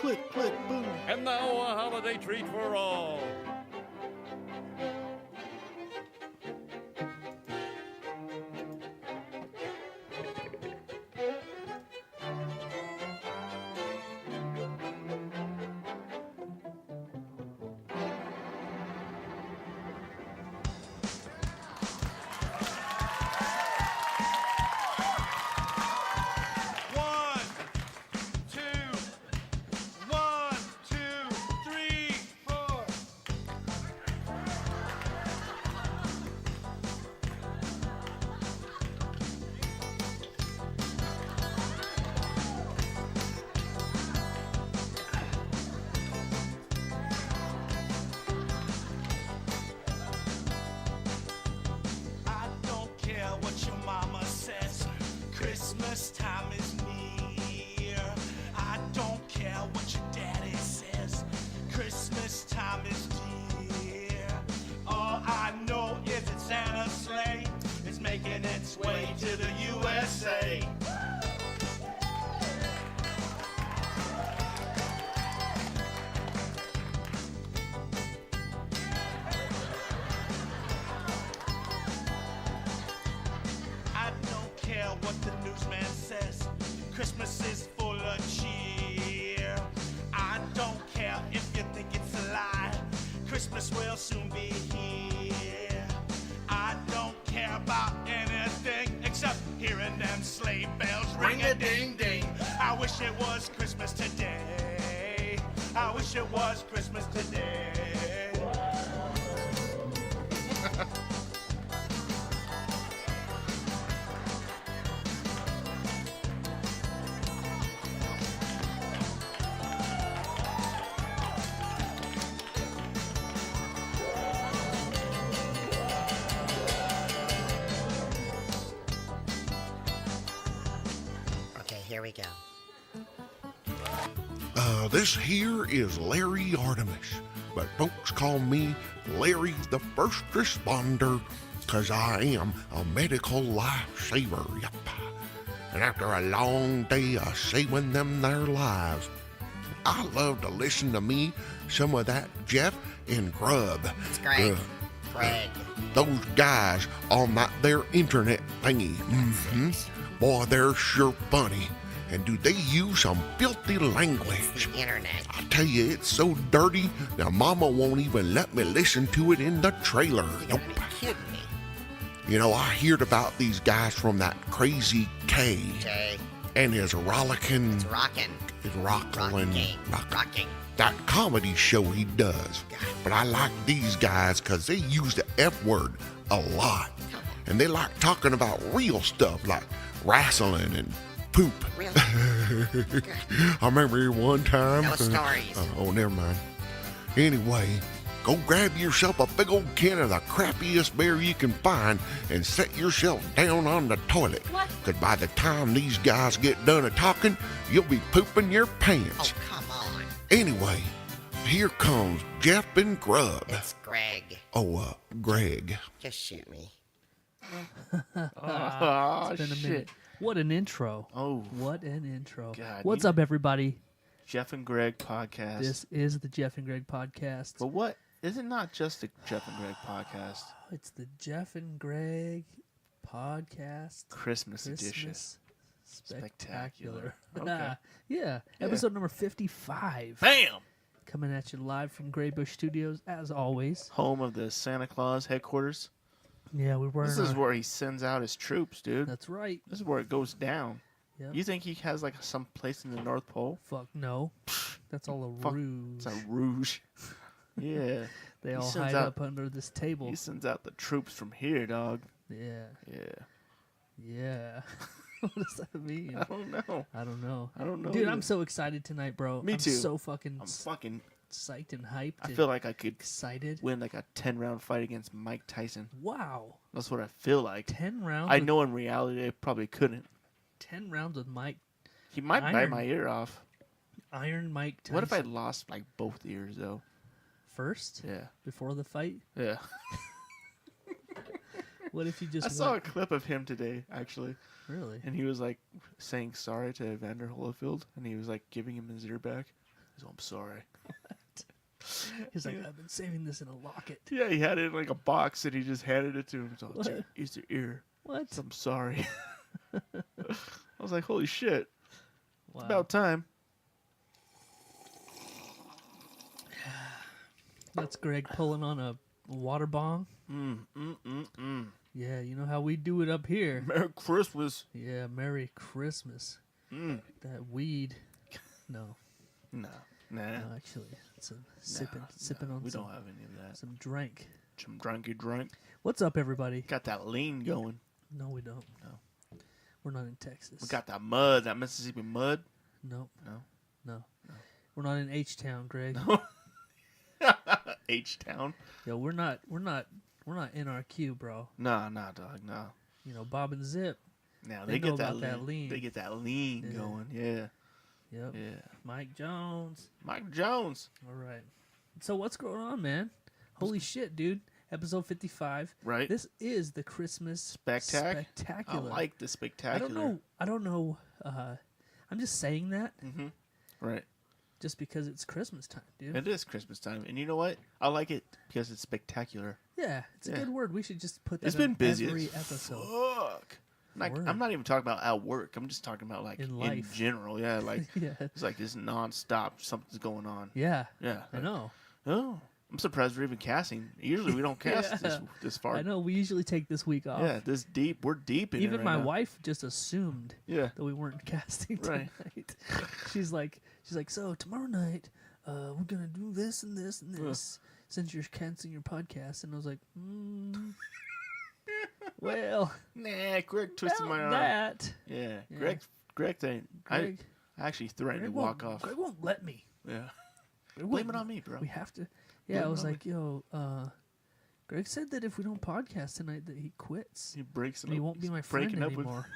click, click, boom. And now a holiday treat for all. Christmas time is near. I don't care what your daddy says. Christmas time is dear. All I know is that Santa's sleigh is making its way to the USA. What the newsman says, Christmas is full of cheer. I don't care if you think it's a lie, Christmas will soon be here. I don't care about anything except hearing them sleigh bells ring-a-ding-ding. I wish it was Christmas today. I wish it was Christmas today. Here we go. This here is Larry Artemis, but folks call me Larry the First Responder, 'cause I am a medical lifesaver, yep. And after a long day of saving them their lives, I love to listen to me some of that Jeff and Grub. It's Greg. Greg. Those guys on that their internet thingy. Mm-hmm. Boy, they're sure funny. And do they use some filthy language? The internet. I tell you, it's so dirty, now Mama won't even let me listen to it in the trailer. You gotta be kidding me. You know, I heard about these guys from that Crazy K. Jay. And his rollicking... It's rocking. His rocking. Rocking. That comedy show he does. God. But I like these guys because they use the F word a lot. And they like talking about real stuff like wrestling and poop. Really? I remember one time. Tell us stories. Oh, never mind. Anyway, go grab yourself a big old can of the crappiest beer you can find and set yourself down on the toilet. What? Because by the time these guys get done talking, you'll be pooping your pants. Oh, come on. Anyway, here comes Jeff and Grub. It's Greg. Oh, Greg. Just shoot me. It's been a minute. What an intro. Oh. What an intro. God, What's up, everybody? Jeff and Greg podcast. This is the Jeff and Greg podcast. But what? Is it not just the Jeff and Greg podcast? It's the Jeff and Greg podcast. Christmas edition. Spectacular. Okay. Yeah. Episode number 55. Bam! Coming at you live from Greybush Studios, as always. Home of the Santa Claus headquarters. Yeah, we were. This is where he sends out his troops, dude. That's right. This is where it goes down. Yep. You think he has like some place in the North Pole? Fuck no. That's all a Fuck, ruse. It's a rouge. Yeah. They He all sends hide out- up under this table. He sends out the troops from here, dog. Yeah. Yeah. Yeah. What does that mean? I don't know. I don't know. I don't know. Dude, either. I'm so excited tonight, bro. Me I'm too. so fucking I'm fucking. psyched and hyped. I and feel like I could excited. win like a 10-round fight against Mike Tyson. Wow. That's what I feel like. 10 rounds. I with- know in reality I probably couldn't. 10 rounds with Mike. He might bite Iron- my ear off. Iron Mike Tyson. What if I lost like both ears though? First? Yeah. Before the fight? Yeah. What if you just I saw a went- clip of him today actually, Really? and he was like saying sorry to Evander Holyfield, and he was like giving him his ear back. He's, I'm sorry. He's like, I've been saving this in a locket. Yeah, he had it in like a box and he just handed it to him. So What? it's your ear. What? I'm sorry. I was like, holy shit. Wow. It's about time. That's Greg pulling on a water bong. Yeah, you know how we do it up here. Merry Christmas. Yeah, Merry Christmas. That weed. No, No. Nah. no, actually, it's a sipping on We some, don't have any of that. some drink. Some drunky drink. What's up, everybody? Got that lean going. No, we don't. No. We're not in Texas. We got that mud, that Mississippi mud. Nope. No. We're not in H-Town, Greg. H-Town. Yo, we're not NRQ, bro. Nah, dog, nah. You know, Bob and Zip. Now They they know get that about that lean. They get that lean Yeah. going. Yeah. Yep. Yeah. Mike Jones. Mike Jones. All right. So what's going on, man? Holy shit, dude. Episode 55. Right. This is the Christmas Spectacular. I Spectacular. like the spectacular. I don't know. I'm just saying that Right. just because it's Christmas time, dude. It is Christmas time. And you know what? I like it because it's spectacular. Yeah, it's a Yeah. good word. We should just put that It's been in busy every as episode. fuck. Like, Word. I'm not even talking about at work. I'm just talking about like In in life. general. Yeah, like Yeah. it's like this nonstop. Something's going on. Yeah. Yeah, I know. Oh, I'm surprised we're even casting. Usually we don't cast Yeah. this far. I know. We usually take this week off. Yeah, this deep. We're deep in it Even right my now. wife just assumed Yeah. that we weren't casting Right. tonight. she's like, so tomorrow night, we're gonna do this and this and this. Since you're canceling your podcast, and I was like, well, Nah, Greg twisted my about arm. that. Yeah. Yeah. Greg thing. Greg, I actually threatened Greg to walk won't, off. Greg won't let me. Yeah. Greg Blame won't- it on me, bro. We have to. Blame Yeah, I it was on like, Greg said that if we don't podcast tonight, that he quits. He breaks it And he up. won't be He's my friend breaking up with- anymore.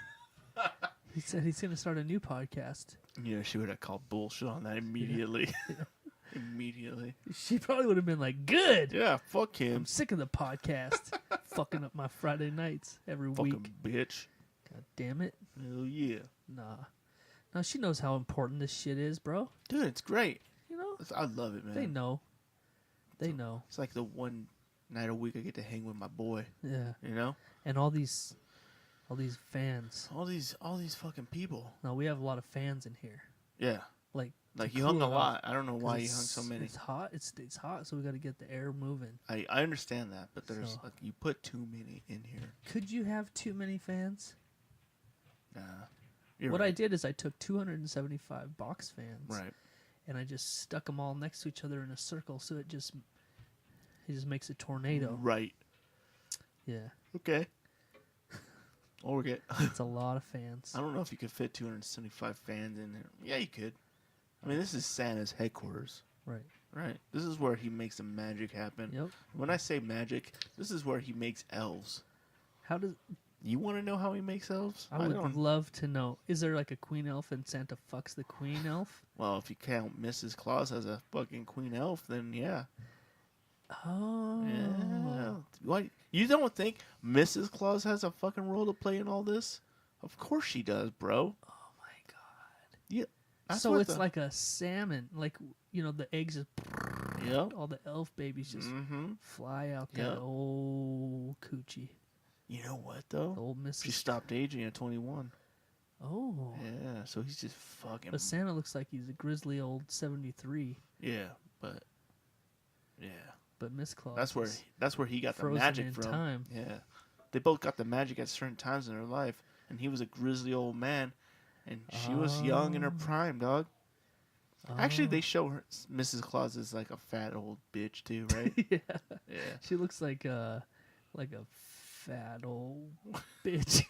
He said he's gonna start a new podcast. Yeah, she would have called bullshit on that immediately. Immediately. She probably would have been like, "Good, Yeah, fuck him. I'm sick of the podcast, fucking up my Friday nights every Fucking week. bitch. God damn it, Hell yeah. nah. No, she knows how important this shit is, bro. Dude, it's great. You know, I love it, man. they know. They know. It's like the one night a week I get to hang with my boy. Yeah, You know? and all these fans. All these fucking people. No, we have a lot of fans in here. Yeah. Like Like to you hung cool a it lot. off, I don't know 'cause why you it's- hung so many. It's hot. It's hot, so we got to get the air moving. I understand that, but there's So- like you put too many in here. Could you have too many fans? Nah. You're What I right. did is I took 275 box fans, Right. and I just stuck them all next to each other in a circle, so it just makes a tornado. Right. Yeah, Okay. Or get it's a lot of fans. I don't know if you could fit 275 fans in there. Yeah, you could. I mean, this is Santa's headquarters, Right. right? This is where he makes the magic happen. Yep. When I say magic, this is where he makes elves. How does You want to know how he makes elves? I would don't. love to know? Is there like a queen elf and Santa fucks the queen elf? Well, if you count Mrs. Claus as a fucking queen elf, then yeah. Oh. Yeah. Why? You don't think Mrs. Claus has a fucking role to play in all this? Of course she does, bro. Oh my god. Yeah. That's So what it's like a salmon, like the eggs just Yep. all the elf babies just Mm-hmm. fly out that Yep. old coochie. You know what The though? old She Mrs. stopped aging at 21. Oh. Yeah, so he's just fucking. But Santa looks like he's a grizzly old 73. Yeah, but yeah, But Miss Claus that's where he got the frozen magic in from. time. Yeah, they both got the magic at certain times in their life, and he was a grizzly old man, and she was young in her Oh. prime, dog. Actually, Oh. they show her Mrs. Claus is like a fat old bitch too, right? Yeah. Yeah. She looks like a fat old bitch.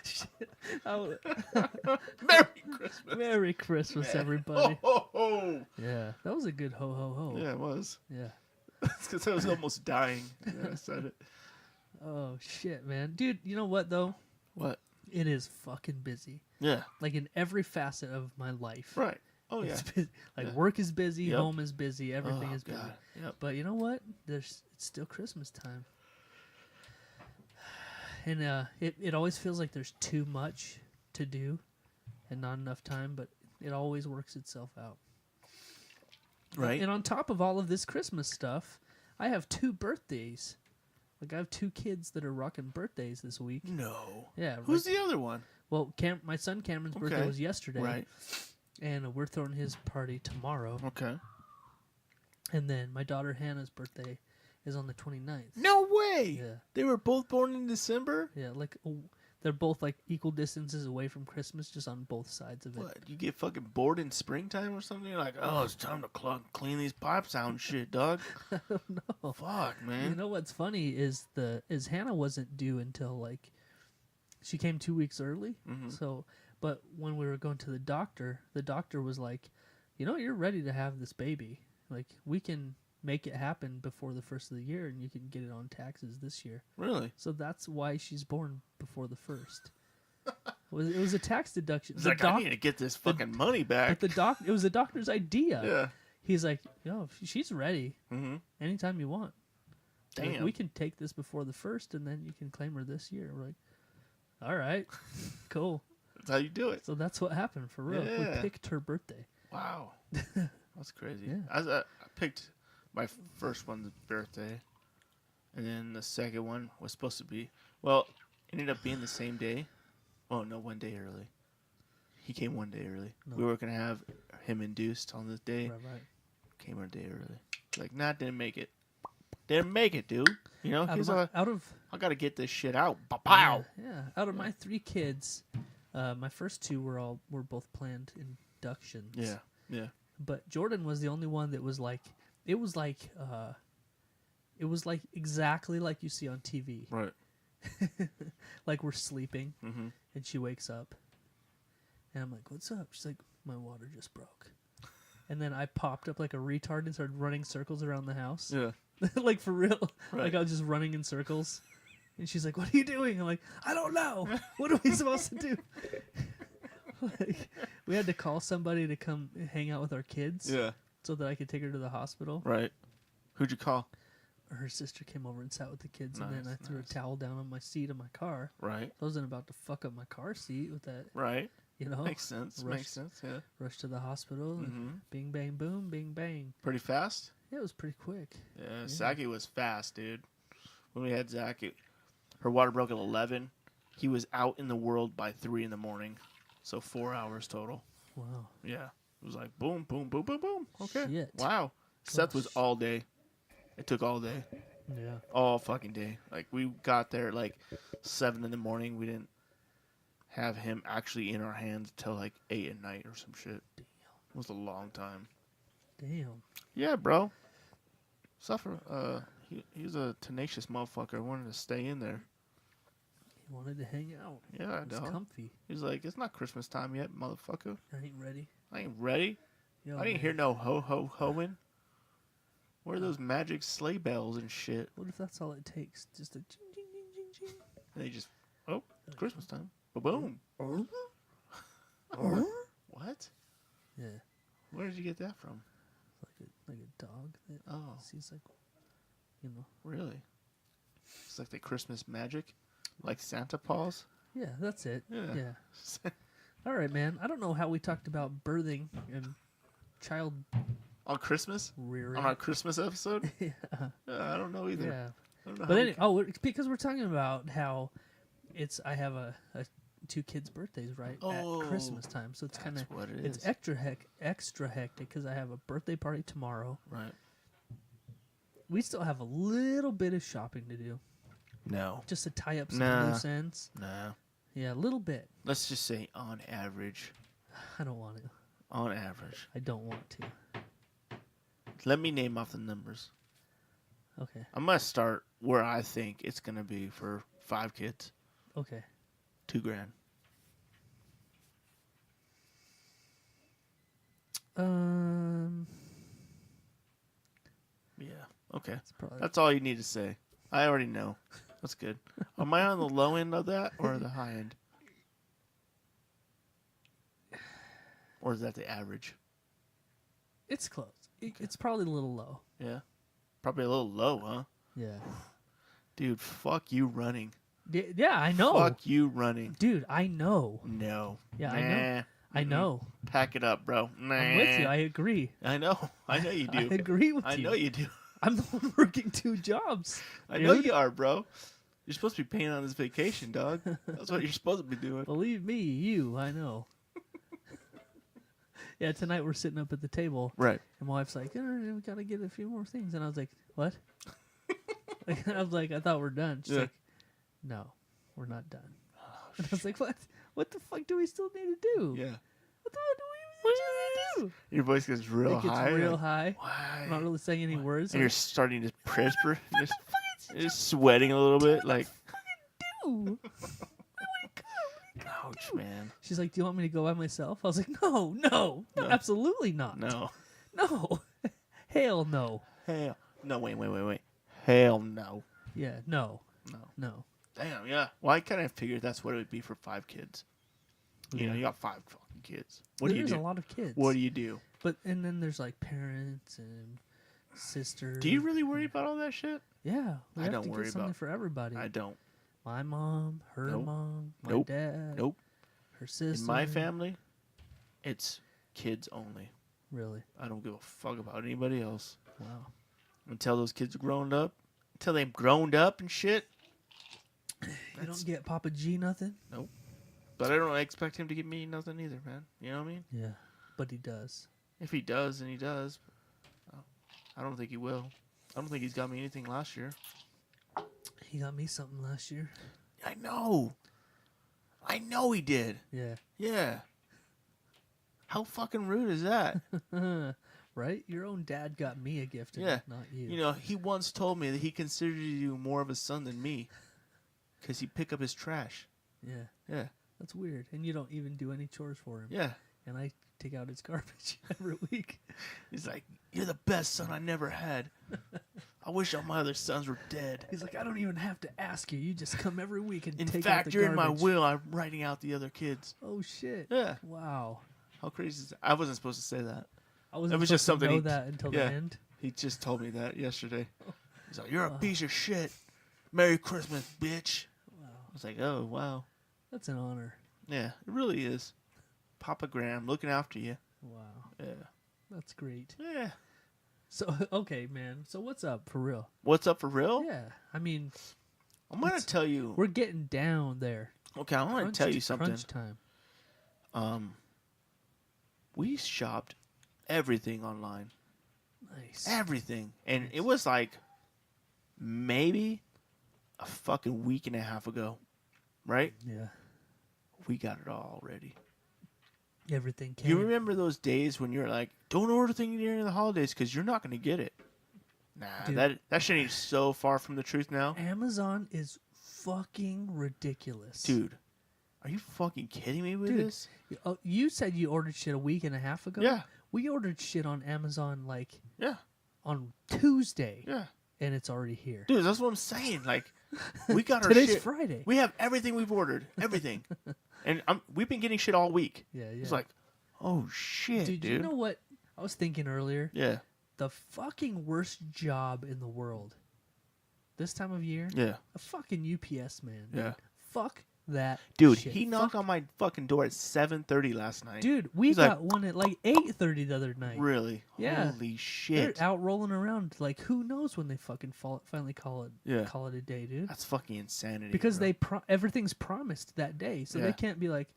Shit. Merry Christmas, Merry Christmas, everybody. Ho, ho, ho. Yeah, that was a good ho ho ho. Yeah, it was. Yeah. It's because I was almost dying when I said it. Oh shit, man, dude. You know what though? What? It is fucking busy. Yeah. Like in every facet of my life. Right. Oh yeah. It's busy. Like Yeah. work is busy, Yep. home is busy, everything Oh, is busy. God. Yep. But you know what? It's still Christmas time. And it always feels like there's too much to do and not enough time, but It always works itself out. Right. And on top of all of this Christmas stuff, I have 2 birthdays. Like, I have 2 kids that are rocking birthdays this week. No. Yeah. Who's the other one? Well, my son Cameron's birthday Okay. was yesterday. Right. And we're throwing his party tomorrow. Okay. And then my daughter Hannah's birthday is on the 29th. No way. Yeah. They were both born in December? Yeah, like, they're both, like, equal distances away from Christmas, just on both sides of it. What? You get fucking bored in springtime or something? You're like, oh, it's time to clean these pipes out and shit, dog. I don't know. Fuck, man. You know what's funny is Hannah wasn't due until, like, she came 2 weeks early. Mhm. So, but when we were going to the doctor was like, you're ready to have this baby. Like, we can make it happen before the first of the year, and you can get it on taxes this year. Really? So that's why she's born before the first. It was a tax deduction. It's like, I need to get this fucking money back. But it was the doctor's idea. Yeah. He's like, she's ready Mm-hmm. anytime you want. Like, Damn. we can take this before the first, and then you can claim her this year. We're like, all right, cool. That's how you do it. So that's what happened for real. Yeah. We picked her birthday. Wow. That's crazy. Yeah. I picked my first one's birthday, and then the second one was supposed to be, well, ended up being the same day. Oh, no, one day early. He came one day early. No. We were going to have him induced on this day. Right. Came a day early. Like, nah, didn't make it. Didn't make it, dude. You know, Out he's of, my, like, out of I got to get this shit out. Pow. yeah, out of my 3 kids, my first 2 were both planned inductions. Yeah. Yeah. But Jordan was the only one that was like, it was like exactly like you see on TV. Right. Like, we're sleeping, Mm-hmm. and she wakes up, and I'm like, "What's up?" She's like, "My water just broke." And then I popped up like a retard and started running circles around the house. Yeah. Like, for real. Right. Like, I was just running in circles. And she's like, "What are you doing?" I'm like, "I don't know. What are we supposed to do?" Like, we had to call somebody to come hang out with our kids Yeah. so that I could take her to the hospital. Right. Who'd you call? Her sister came over and sat with the kids, and then Nice, I threw nice. a towel down on my seat of my car. Right. I wasn't about to fuck up my car seat with that, Right. you know? Makes sense. Rush- Makes sense. Yeah. Rushed to the hospital, and Mhm. bing, bang, boom, bing, bang. Pretty fast. Yeah, it was pretty quick. Yeah, Zachy was fast, dude. When we had Zachy, her water broke at 11. He was out in the world by 3 in the morning. So 4 hours total. Wow. Yeah. It was like boom, boom, boom, boom, boom. Okay. Shit. Wow. Seth was all day. It took all day. Yeah. All fucking day. Like, we got there like 7 in the morning. We didn't have him actually in our hands till like 8 at night or some shit. Damn. It was a long time. Damn. Yeah, bro. He's a tenacious motherfucker. I wanted to stay in there. He wanted to hang out. Yeah, It's dog. comfy. He's like, it's not Christmas time yet, motherfucker. I ain't ready. I ain't ready. Yo, I didn't man, hear no ho ho hoing. Where are those magic sleigh bells and shit? What if that's all it takes? Just a ching, ching, ching, ching, ching. And they just, oh, it's Christmas time. Ba-boom. What? Yeah. Where did you get that from? Like a dog that Oh, sees, like, you know. really? It's like the Christmas magic? Like Santa Paws? Yeah, that's it. Yeah. Yeah. All right, man. I don't know how we talked about birthing and child On Christmas? rearing. On our Christmas episode? Yeah. I don't know either. Yeah. I don't know But how anyway, it's because we're talking about how I have a 2 kids' birthdays right Oh, at Christmas time, so it's kind of what it it's is. extra hectic because I have a birthday party tomorrow. Right. We still have a little bit of shopping to do, No. just to tie up some Nah. loose ends. Nah. Yeah, a little bit. Let's just say on average. I don't want to. On average. I don't want to. Let me name off the numbers. Okay. I'm going to start where I think it's going to be for 5 kids. Okay. $2,000. Yeah. Okay. It's probably That's all you need to say. I already know. That's good. Am I on the low end of that or the high end? Or is that the average? it's close. It's probably a little low. Yeah. Probably a little low, huh? Yeah. Dude, fuck you running. Yeah, I know. Fuck you running. Dude, I know. No. Yeah, I know. I know. Pack it up, bro. Nah. I'm with you. I agree. I know you do. I agree with I you. know you do. I'm the one working 2 jobs. I know dude. you are, bro. You're supposed to be paying on this vacation, dog. That's what you're supposed to be doing. Believe me, I know. Yeah, tonight we're sitting up at the table. Right. And my wife's like, we got to get a few more things. And I was like, what? I was like, I thought we're done. She's Yeah. like, no, we're not done. And I was like, what? What the fuck do we still need to do? Yeah. What the fuck do we need to do? Your voice gets real It gets high. real like, high. Why? I'm not really saying any words. And you're starting to perspire. You're sweating a little bit. Like, Ooh. ouch, man. She's like, do you want me to go by myself? I was like, no, absolutely not. No. No. Hell no. Hell. No, wait. Hell no. Yeah, no. No. No. Damn, yeah. Well, I kind of figured that's what it would be for 5 kids. You know, you got 5 fucking kids. What do you There's do? a lot of kids. What do you do? But and then there's like parents and sisters. Do you really worry about all that shit? Yeah, we I have don't to worry get something about- for everybody. I don't. My mom, her Nope. mom, my Nope. dad, Nope. her sister. In my family, it's kids only. Really? I don't give a fuck about anybody else. Wow. Until those kids are grown up. Until they've grown up and shit. You don't get Papa G nothing? But I don't expect him to give me nothing either, man. You know what I mean? Yeah, but he does. If he does, then he does. I don't think he will. I don't think he's got me anything last year. He got me something last year. I know. I know he did. Yeah. Yeah. How fucking rude is that? Right? Your own dad got me a gift, and Yeah. not you. You know, he once told me that he considered you more of a son than me. Because he'd pick up his trash. Yeah. Yeah. That's weird. And you don't even do any chores for him. Yeah. And I take out his garbage every week. He's like, you're the best son I never had. I wish all my other sons were dead. He's like, I don't even have to ask you. You just come every week and In take fact, out the you're in garbage. my will. I'm writing out the other kids. Oh, shit. Yeah. Wow. How crazy is that? I wasn't supposed to say that. I wasn't That was supposed just something to know he- that until yeah. the end. He just told me that yesterday. He's like, you're a piece of shit. Merry Christmas, bitch. Wow. I was like, oh, wow. That's an honor. Yeah, it really is. Papa Graham looking after you. Wow. Yeah. That's great. Yeah. So, okay, man. So what's up for real? What's up for real? Yeah. I mean, I'm going to tell you. we're getting down there. Okay, I'm going to tell you something. Crunch time. We shopped everything online. Nice. Everything. And it was like maybe a fucking week and a half ago. Right? Yeah. We got it all already. Everything came. You remember those days when you're like, don't order things during the holidays because you're not going to get it. Nah, Dude. that shit ain't so far from the truth now. Amazon is fucking ridiculous. Dude, are you fucking kidding me with Dude, this? You said you ordered shit a week and a half ago? Yeah. We ordered shit on Amazon like Yeah, on Tuesday. yeah. And it's already here. Dude, that's what I'm saying. Like, we got our Today's shit. Friday. We have everything we've ordered. Everything. And we've been getting shit all week. Yeah, yeah. It's like, oh, shit, Dude, dude. you know what I was thinking earlier? Yeah, The fucking worst job in the world. This time of year? yeah. A fucking UPS man. Yeah. Fuck that Dude, shit. he knocked on my fucking door at 7:30 last night. Dude, we He's got like, one at like 8:30 the other night. really? Yeah. Holy They're shit. out rolling around. Like, who knows when they fucking finally call it a day, dude? That's fucking insanity. Because bro. everything's promised that day, so Yeah. they can't be like,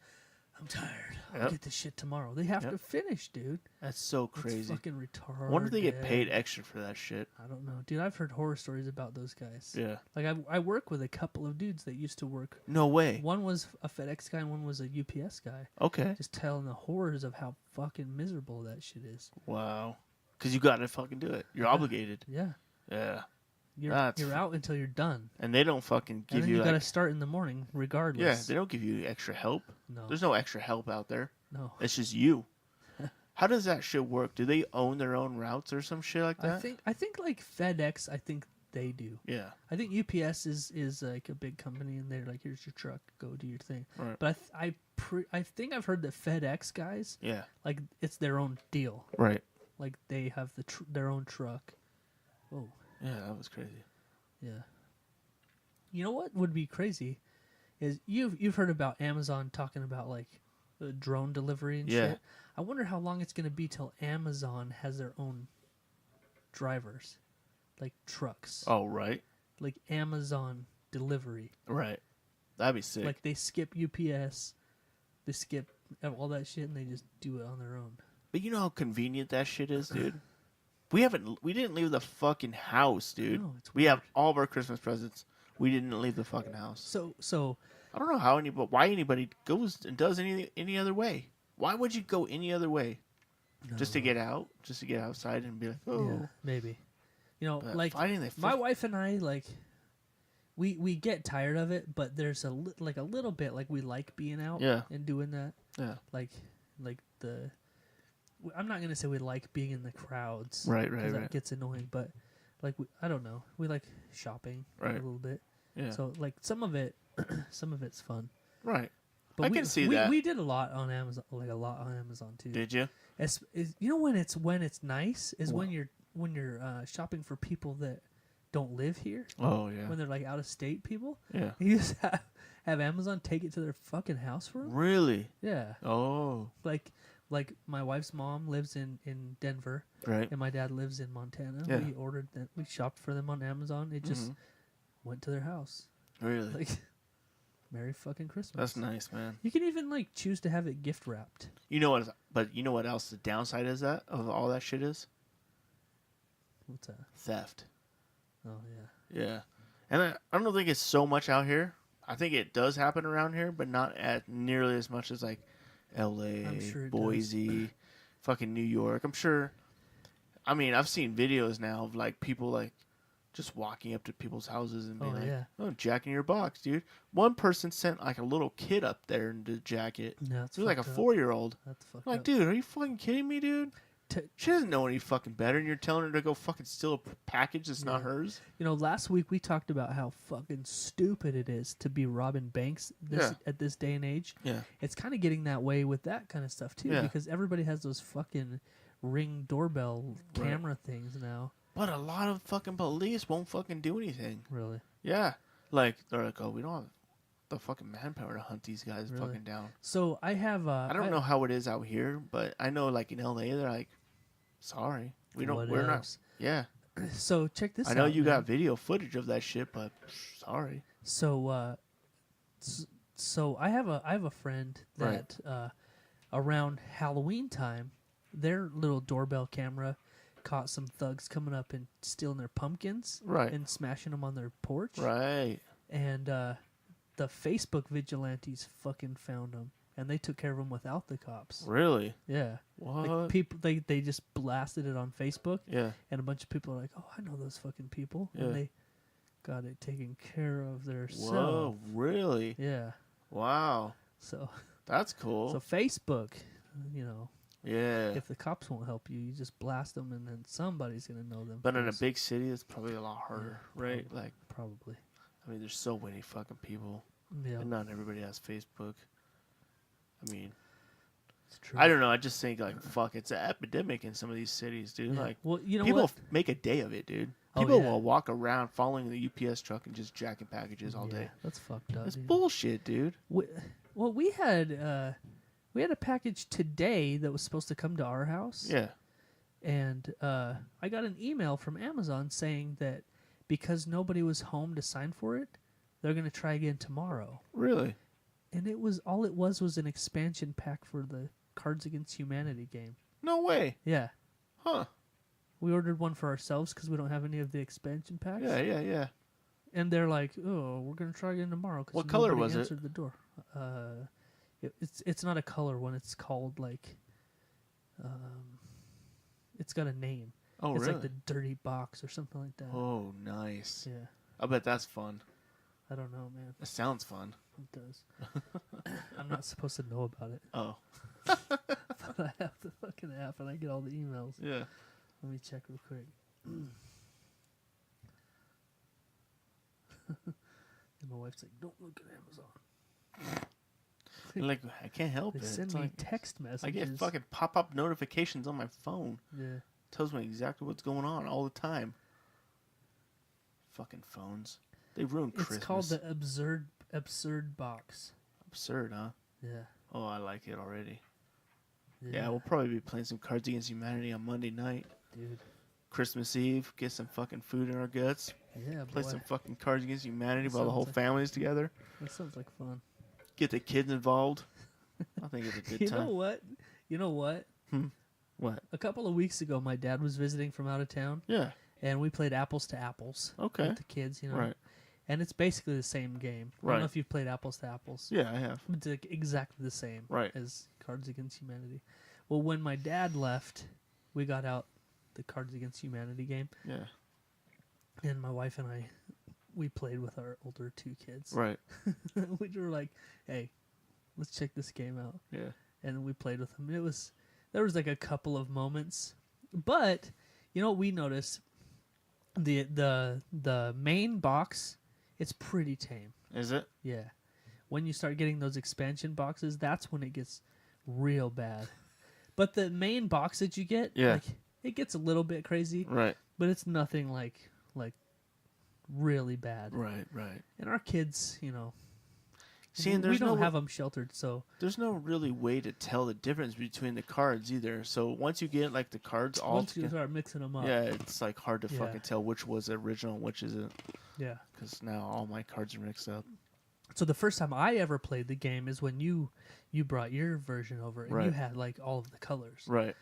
I'm tired. I'll Yep. get this shit tomorrow. They have Yep. to finish, dude. That's so It's crazy. fucking retarded. I wonder if they get paid extra for that shit. I don't know, dude. I've heard horror stories about those guys. Yeah. Like I work with a couple of dudes that used to work. No way. One was a FedEx guy and one was a UPS guy. Okay. Just telling the horrors of how fucking miserable that shit is. Wow. Because you got to fucking do it. You're obligated. Yeah. Yeah. You're That's out until you're done. And they don't fucking And give then you you like, gotta start in the morning yeah, regardless. they don't give you extra help. No. There's no extra help out there. No. It's just you. How does that shit work? Do they own their own routes or some shit like that? I think like FedEx, I think they do. Yeah. I think UPS is like a big company, and they're like, "Here's your truck, go do your thing." Right. But I think I've heard that FedEx guys, Yeah. like it's their own deal. Right. Like they have their own truck. Oh Yeah, that was crazy. yeah. You know what would be crazy is you've heard about Amazon talking about like drone delivery and Yeah. shit. I wonder how long it's gonna be till Amazon has their own drivers, like trucks, Oh, right. like Amazon delivery. Right. That'd be sick. Like they skip UPS, they skip all that shit, and they just do it on their own. But you know how convenient that shit is, dude? We didn't leave the fucking house, dude. No, it's we have all of our Christmas presents. We didn't leave the fucking house. So I don't know why anybody goes and does any other way. Why would you go any other way? Just to get out? Just to get outside and be like, oh. yeah, maybe. You know, But like finding the my wife and I, like we get tired of it, but there's a little bit like we like being out Yeah. and doing that. Yeah. Like the. I'm not gonna say we like being in the crowds, Right, 'cause right, that right. gets annoying. But like I don't know, we like shopping Right. a little bit. Yeah. So like some of it's fun. Right. But I we, can see we, that. We did a lot on Amazon, like a lot on Amazon too. Did you? You know when it's nice is when you're shopping for people that don't live here. Oh, yeah. When they're like out of state people. Yeah. You just have Amazon take it to their fucking house for them. Really? Yeah. Oh. Like my wife's mom lives in Denver, Right. and my dad lives in Montana. Yeah. We ordered that. We shopped for them on Amazon. It just went to their house. Really? Like, Merry fucking Christmas. That's nice, man. You can even like choose to have it gift wrapped. You know what? But you know what else the downside is that of all that shit is? What's that? Theft. Oh yeah. Yeah. And I don't think it's so much out here. I think it does happen around here, but not at nearly as much as like L.A., I'm sure it Boise, fucking New York. I'm sure. I mean, I've seen videos now of like people like just walking up to people's houses and being Oh, like, yeah. "Oh, jack in your box, dude." One person sent like a little kid up there to jack it. No, it's It was like a fucked up. 4-year-old. That's fucked I'm like, up. dude, are you fucking kidding me, dude? She doesn't know any fucking better, and you're telling her to go fucking steal a package that's not hers. You know, last week we talked about how fucking stupid it is to be robbing banks at this day and age. Yeah. It's kind of getting that way with that kind of stuff too, Yeah. because everybody has those fucking Ring doorbell camera things now. But a lot of fucking police won't fucking do anything. Really? Yeah. Like, they're like, oh, we don't have the fucking manpower to hunt these guys Really? fucking down. So I have. I don't know how it is out here, but I know, like, in LA, they're like, sorry. We're not. Whatevs. Yeah. So check this out. I know you man. got video footage of that shit, but sorry. So, so I have a friend Right. that around Halloween time, their little doorbell camera caught some thugs coming up and stealing their pumpkins, Right. and smashing them on their porch, Right. and the Facebook vigilantes fucking found them, and they took care of them without the cops. Really? Yeah. What? Like people, they just blasted it on Facebook, Yeah. and a bunch of people are like, "Oh, I know those fucking people," Yeah. and they got it taken care of Whoa, themselves. really? Yeah. Wow. So, That's cool. so Facebook, you know, yeah. if the cops won't help you, you just blast them, and then somebody's gonna know them. But in a first. big city, it's probably a lot harder, right? probably. Like, Probably. I mean, there's so many fucking people, Yeah, and not everybody has Facebook. I mean, it's true. I don't know. I just think like, fuck, it's an epidemic in some of these cities, dude. Yeah. Like, Well, you know people what? make a day of it, dude. Oh, People yeah. will walk around following the UPS truck and just jacking packages all Yeah, day. that's fucked up. It's dude. bullshit, dude. Well, we had a package today that was supposed to come to our house. Yeah. And I got an email from Amazon saying that because nobody was home to sign for it, they're gonna try again tomorrow. Really? And it was an expansion pack for the Cards Against Humanity game. No way. Yeah, Huh. we ordered one for ourselves because we don't have any of the expansion packs. Yeah, yeah, yeah. And they're like, "Oh, we're gonna try again tomorrow." Cause What color nobody was it? answered the door. It's not a color one. It's called like, it's got a name. Oh, It's really? like the Dirty Box or something like that. Oh, nice. Yeah, I bet that's fun. I don't know, man. That sounds fun. It does. I'm not supposed to know about it, Oh. but I have the fucking app and I get all the emails. Yeah. Let me check real quick. And my wife's like, "Don't look at Amazon." Like, I can't help They it. send It's me like, text messages. I get fucking pop-up notifications on my phone. Yeah. Tells me exactly what's going on all the time. Fucking phones. They ruin It's Christmas. called the absurd box. Absurd, huh? Yeah. Oh, I like it already. Yeah, we'll probably be playing some Cards Against Humanity on Monday night. dude. Christmas Eve, get some fucking food in our guts. Yeah, Play boy. some fucking Cards Against Humanity That while the whole sounds like- family's together. That sounds like fun. Get the kids involved. I think it's a good You time. know what? You know what? What? A couple of weeks ago, my dad was visiting from out of town, Yeah. and we played Apples to Apples Okay. with the kids. You know, Right. And it's basically the same game. I don't Right. know if you've played Apples to Apples. Yeah, I have. It's like exactly the same Right. as Cards Against Humanity. Well, when my dad left, we got out the Cards Against Humanity game, Yeah. and my wife and I, we played with our older two kids. Right. We were like, "Hey, let's check this game out," Yeah. and we played with them. There was like a couple of moments, but you know what we noticed? The main box, it's pretty tame. Is it? Yeah. When you start getting those expansion boxes, that's when it gets real bad. But the main box that you get, Yeah. like, it gets a little bit crazy, Right. but it's nothing like really bad. Right. Right. And our kids, you know, See, and we there's don't no have them sheltered, so there's no really way to tell the difference between the cards either. So once you get like the cards all once you together, start mixing them up, yeah, it's like hard to Yeah. fucking tell which was original and which isn't. yeah. Because now all my cards are mixed up. So the first time I ever played the game is when you brought your version over, and you Right. had like all of the colors, Right.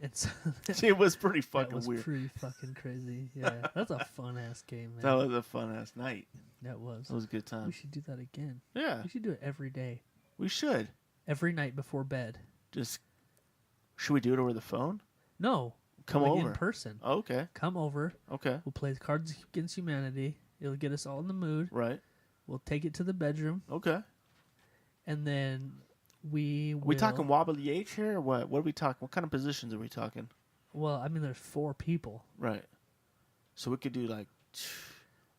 and so See, it was pretty that fucking was weird. pretty fucking crazy. Yeah, that's a fun ass game, man. That was a fun ass night. That was. It was a good We time. should do that again. Yeah, We should do it every day, we should. every night before bed. Just should we do it over the phone? No, Come like over. in person. Oh, okay. Come over. Okay. We'll play Cards Against Humanity. It'll get us all in the mood. Right. We'll take it to the bedroom, Okay. and then we will. We talking wobbly H here or what? What are we talking? What kind of positions are we talking? Well, I mean, there's 4 people. Right. So we could do like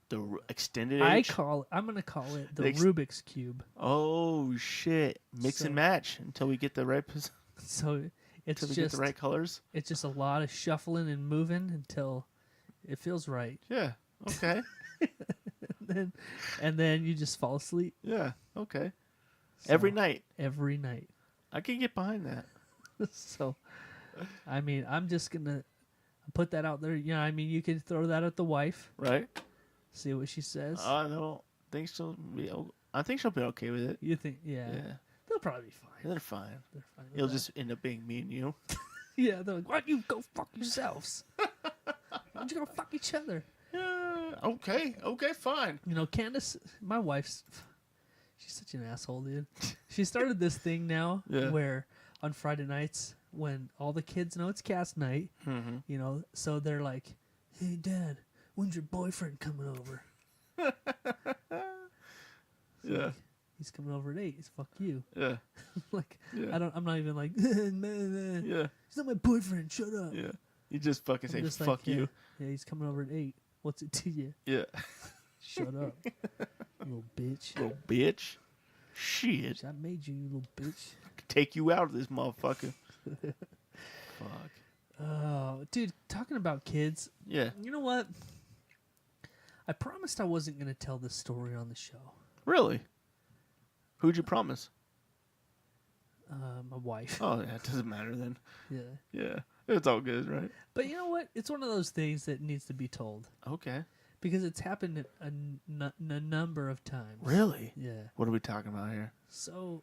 the extended I'm H. gonna call it the Ex- Rubik's Cube. Oh shit! Mix So- and match until we get the right So it's until we get just the right colors. it's just a lot of shuffling and moving until it feels right, Yeah. Okay. and then you just fall asleep. Yeah. Okay. So, Every night. Every night. I can get behind that. So, I mean, I'm just gonna put that out there. You know, I mean, you could throw that at the wife, Right. see what she says. I don't think she'll be. I think she'll be okay with it. You think? Yeah, Yeah. they'll probably be fine. They're fine. They're fine. with It'll that. just end up being me and you. Yeah, they're like, why don't you go fuck yourselves? Why don't you go fuck each other? Yeah. Okay. Okay. Fine. You know, Candace, my wife's, she's such an asshole, dude. She started this thing now Yeah. where on Friday nights, when all the kids know it's cast night, Mm-hmm. you know, so they're like, hey, Dad, when's your boyfriend coming over? Yeah. He's coming over at 8. It's fuck you. Yeah. Like, Yeah. I'm not even like, nah. Yeah. He's not my boyfriend. Shut up. Yeah. You just fucking I'm say just fuck like, you. Yeah, he's coming over at 8. What's it to you? Yeah. Shut up, little bitch. Little bitch. Shit. I made you, you little bitch. Take you out of this motherfucker. Fuck. Oh, dude, talking about kids, Yeah. you know what? I promised I wasn't going to tell this story on the show. Really? Who'd you promise? My wife. Oh, yeah. It doesn't matter then. Yeah. Yeah. It's all good, right? But you know what? It's one of those things that needs to be told Okay. because it's happened a number of times. Really? Yeah. What are we talking about here? So,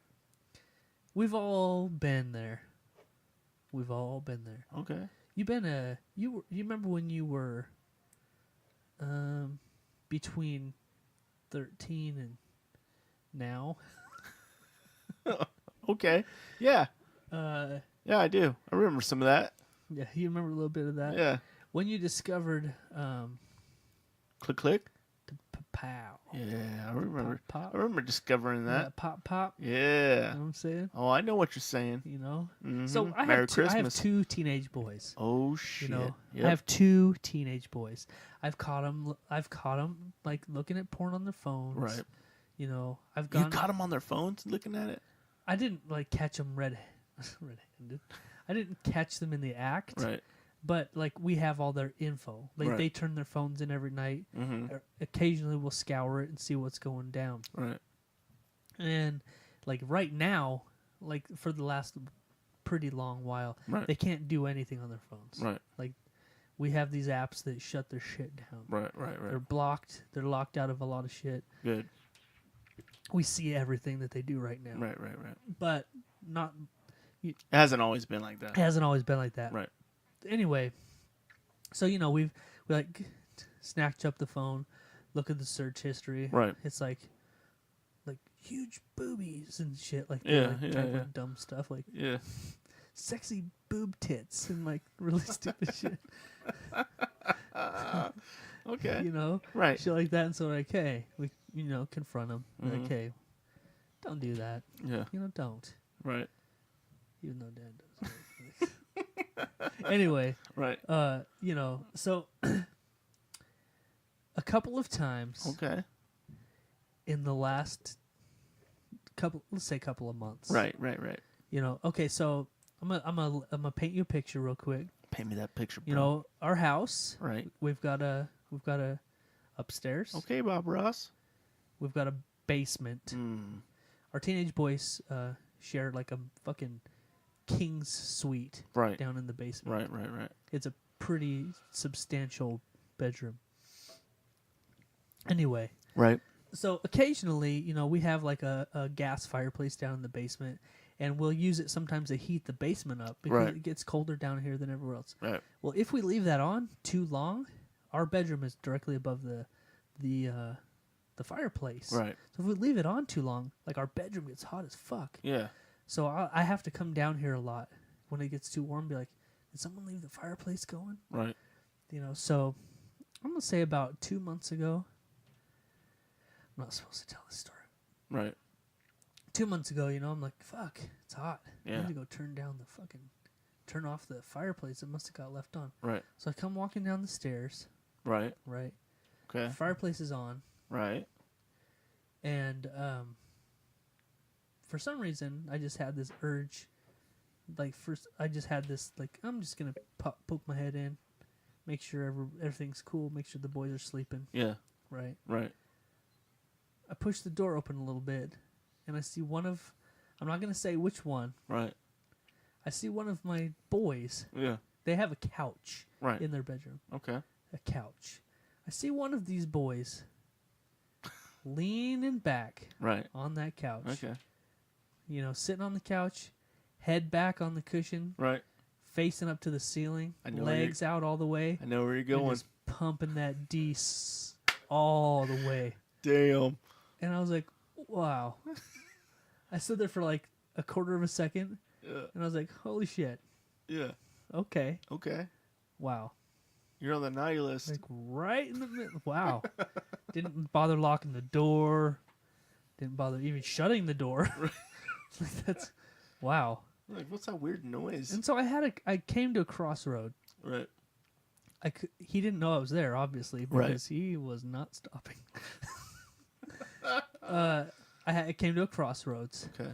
we've all been there. We've all been there. Okay. You remember when you were between 13 and now? Okay. Yeah. Yeah, I do. I remember some of that. you remember a little bit of that? Yeah. When you discovered Click, click. pow. Yeah, I remember. Pop, pop. I remember discovering that. Pop pop. You Yeah. know what I'm saying? Oh, I know what you're saying. You know? Mhm. So I Merry have two, Christmas. 2 teenage boys. Oh shit. You know, Yep. I have 2 teenage boys. I've caught them like looking at porn on their phones. Right. You know, I've You gone. caught them on their phones looking at it? I didn't like catch them red-handed. I didn't catch them in the act. Right. But like we have all their info. Like Right. they turn their phones in every night. Mm-hmm. Occasionally we'll scour it and see what's going down. Right. And like right now, like for the last pretty long while, Right. they can't do anything on their phones. Right. Like we have these apps that shut their shit down. Right. They're blocked. They're locked out of a lot of shit. Good. We see everything that they do right now. Right. But not. It hasn't always been like that. It hasn't always been like that. Right. Anyway, so we like snatch up the phone, look at the search history. Right. It's like huge boobies and shit like Yeah, that. Like, yeah, type yeah. of dumb stuff like Yeah. sexy boob tits and like really stupid shit. Okay. You know, Right. shit like that. And so like, hey, we confront them. Mhm. Like, hey, don't do that. Yeah. Don't. Right. Even though Dad does. Anyway, Right. so a couple of times Okay. in the last couple of months. Right. Okay, so I'm gonna paint you a picture real quick. Paint me that picture, bro. Our house. Right. We've got a upstairs. Okay, Bob Ross. We've got a basement. Our teenage boys share like a fucking king's suite Right. down in the basement. Right. It's a pretty substantial bedroom. Anyway, Right. so occasionally, we have like a gas fireplace down in the basement, and we'll use it sometimes to heat the basement up because Right. it gets colder down here than everywhere else. Right. Well, if we leave that on too long, our bedroom is directly above the fireplace. Right. So if we leave it on too long, like our bedroom gets hot as fuck. Yeah. So I have to come down here a lot when it gets too warm. Be like, did someone leave the fireplace going? Right. So I'm gonna say about 2 months ago. I'm not supposed to tell this story. Right. 2 months ago, I'm like, fuck, it's hot. I Yeah. need to go turn off the fireplace. It must have got left on. Right. So I come walking down the stairs, Right. right? Okay. Fireplace is on, Right. and for some reason, I just had this urge. Like first, I just had this like, I'm just gonna poke my head in, make sure everything's cool, make sure the boys are sleeping, Yeah. right? Right. I push the door open a little bit, and I see I'm not gonna say which one. Right. I see one of my boys. Yeah. They have a couch Right. in their bedroom. Okay. A couch. I see one of these boys leaning back Right. on that couch. Okay. Sitting on the couch, head back on the cushion, Right. facing up to the ceiling, I know where legs out all the way, I know where you're and going. just pumping that D all the way. Damn. And I was like, wow. I stood there for like a quarter of a second, Yeah. and I was like, holy shit. Yeah. Okay. Okay. Wow. You're on the naughty list. Like right in the middle. Wow. Didn't bother locking the door. Didn't bother even shutting the door. Like that's wow. Like, what's that weird noise? And so I came to a crossroad. Right. He didn't know I was there, obviously, Right. because he was not stopping. I came to a crossroads. Okay.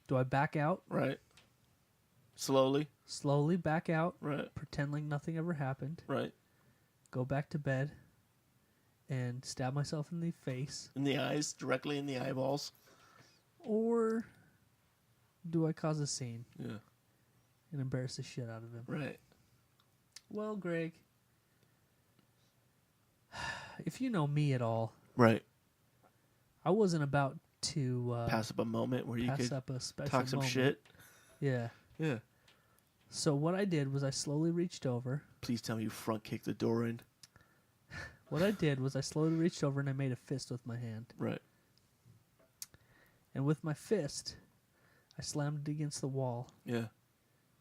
Do I back out? Right. Slowly. Slowly back out, Right. pretend like nothing ever happened, Right. go back to bed, and stab myself in the face? In the eyes, directly in the eyeballs. Or do I cause a scene Yeah. and embarrass the shit out of him? Right. Well, Greg, if you know me at all, Right. I wasn't about to Pass up a moment where you pass could up a special talk some moment. shit. Yeah. Yeah. So what I did was I slowly reached over. Please tell me you front kicked the door in. What I did was I slowly reached over and I made a fist with my hand. Right. And with my fist, I slammed it against the wall, Yeah.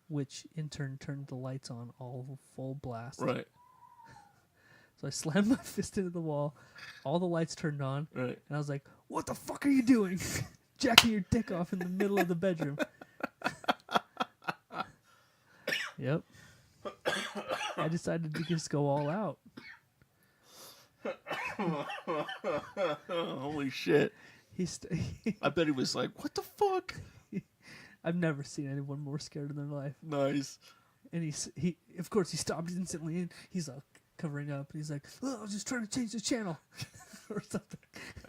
which in turn turned the lights on all full blast. Right. So I slammed my fist into the wall, all the lights turned on, Right. and I was like, what the fuck are you doing? Jacking your dick off in the middle of the bedroom. Yep. I decided to just go all out. Holy shit. I bet he was like, what the fuck? I've never seen anyone more scared in their life. Nice. And he of course he stopped instantly and he's like covering up and he's like, oh, I was just trying to change the channel. or something.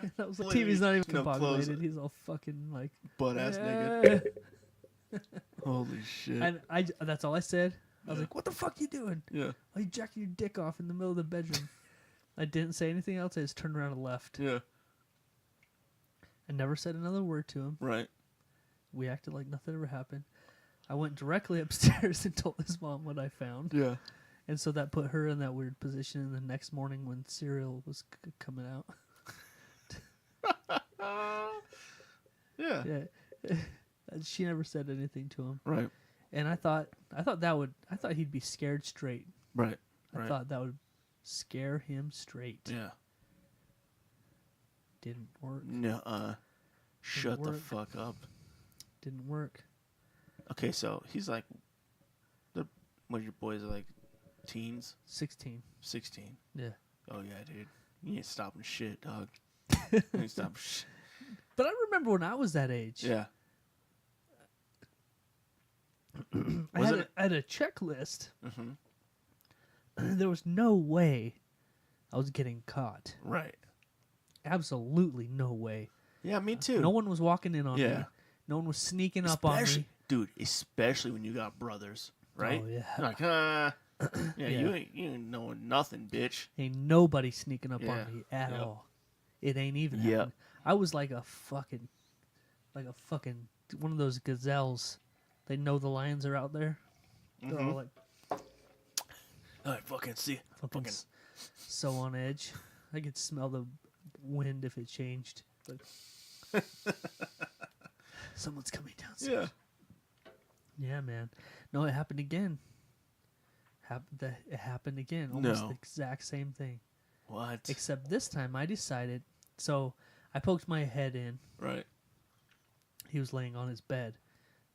And I was like, Clearly, TV's not even no clothes. combobulated. He's all fucking like Butt ass "Yeah." nigga. Holy shit. And that's all I said. I was like, "What the fuck you doing? Yeah. Are you jacking your dick off in the middle of the bedroom?" I didn't say anything else. I just turned around and left. Yeah. I never said another word to him. Right. We acted like nothing ever happened. I went directly upstairs and told his mom what I found. Yeah. And so that put her in that weird position. And the next morning when cereal was coming out. Yeah. Yeah. She never said anything to him. Right. And I thought he'd be scared straight. Right. I Right. thought that would scare him straight. Yeah. Didn't work. No. Shut the work. fuck up. Didn't work. Okay, so he's like, what your boys are like, teens, 16. 16. Yeah. Oh yeah, dude. You ain't stopping shit, dog. You ain't stopping shit. But I remember when I was that age. Yeah. I had a checklist. Mm-hmm. There was no way I was getting caught. Right. Absolutely no way. Yeah, me too. No one was walking in on Yeah. me. No one was sneaking up on me. Dude, especially when you got brothers, right? Oh, yeah. Like, Yeah. you ain't knowing nothing, bitch. Ain't nobody sneaking up Yeah. on me at Yep. all. It ain't even Yep. happening. I was like a fucking one of those gazelles. They know the lions are out there. They're all like I fucking see. fucking so on edge. I could smell the wind if it changed. Like, someone's coming downstairs. Yeah, man. No, it happened again. It happened again. Almost No. the exact same thing. What? Except this time I decided. So I poked my head in. Right. He was laying on his bed,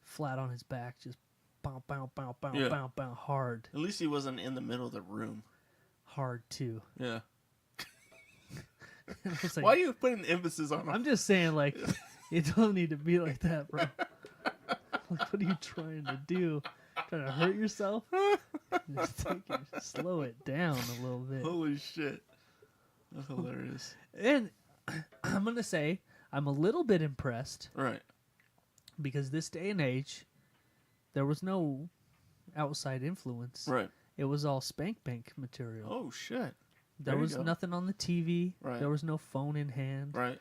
flat on his back, just bow, bow, bow, bow, Yeah. bow, bow, hard, At least he wasn't in the middle of the room. hard too. Yeah. I was like, Why are you putting emphasis on I'm just saying, like, you don't need to be like that, bro. Like, what are you trying to do? Trying to hurt yourself? Slow it down a little bit. Holy shit. That's hilarious. And I'm going to say I'm a little bit impressed Right. because this day and age, there was no outside influence. Right. It was all spank bank material. Oh, shit. There There you was go. nothing on the TV. Right. There was no phone in hand. Right.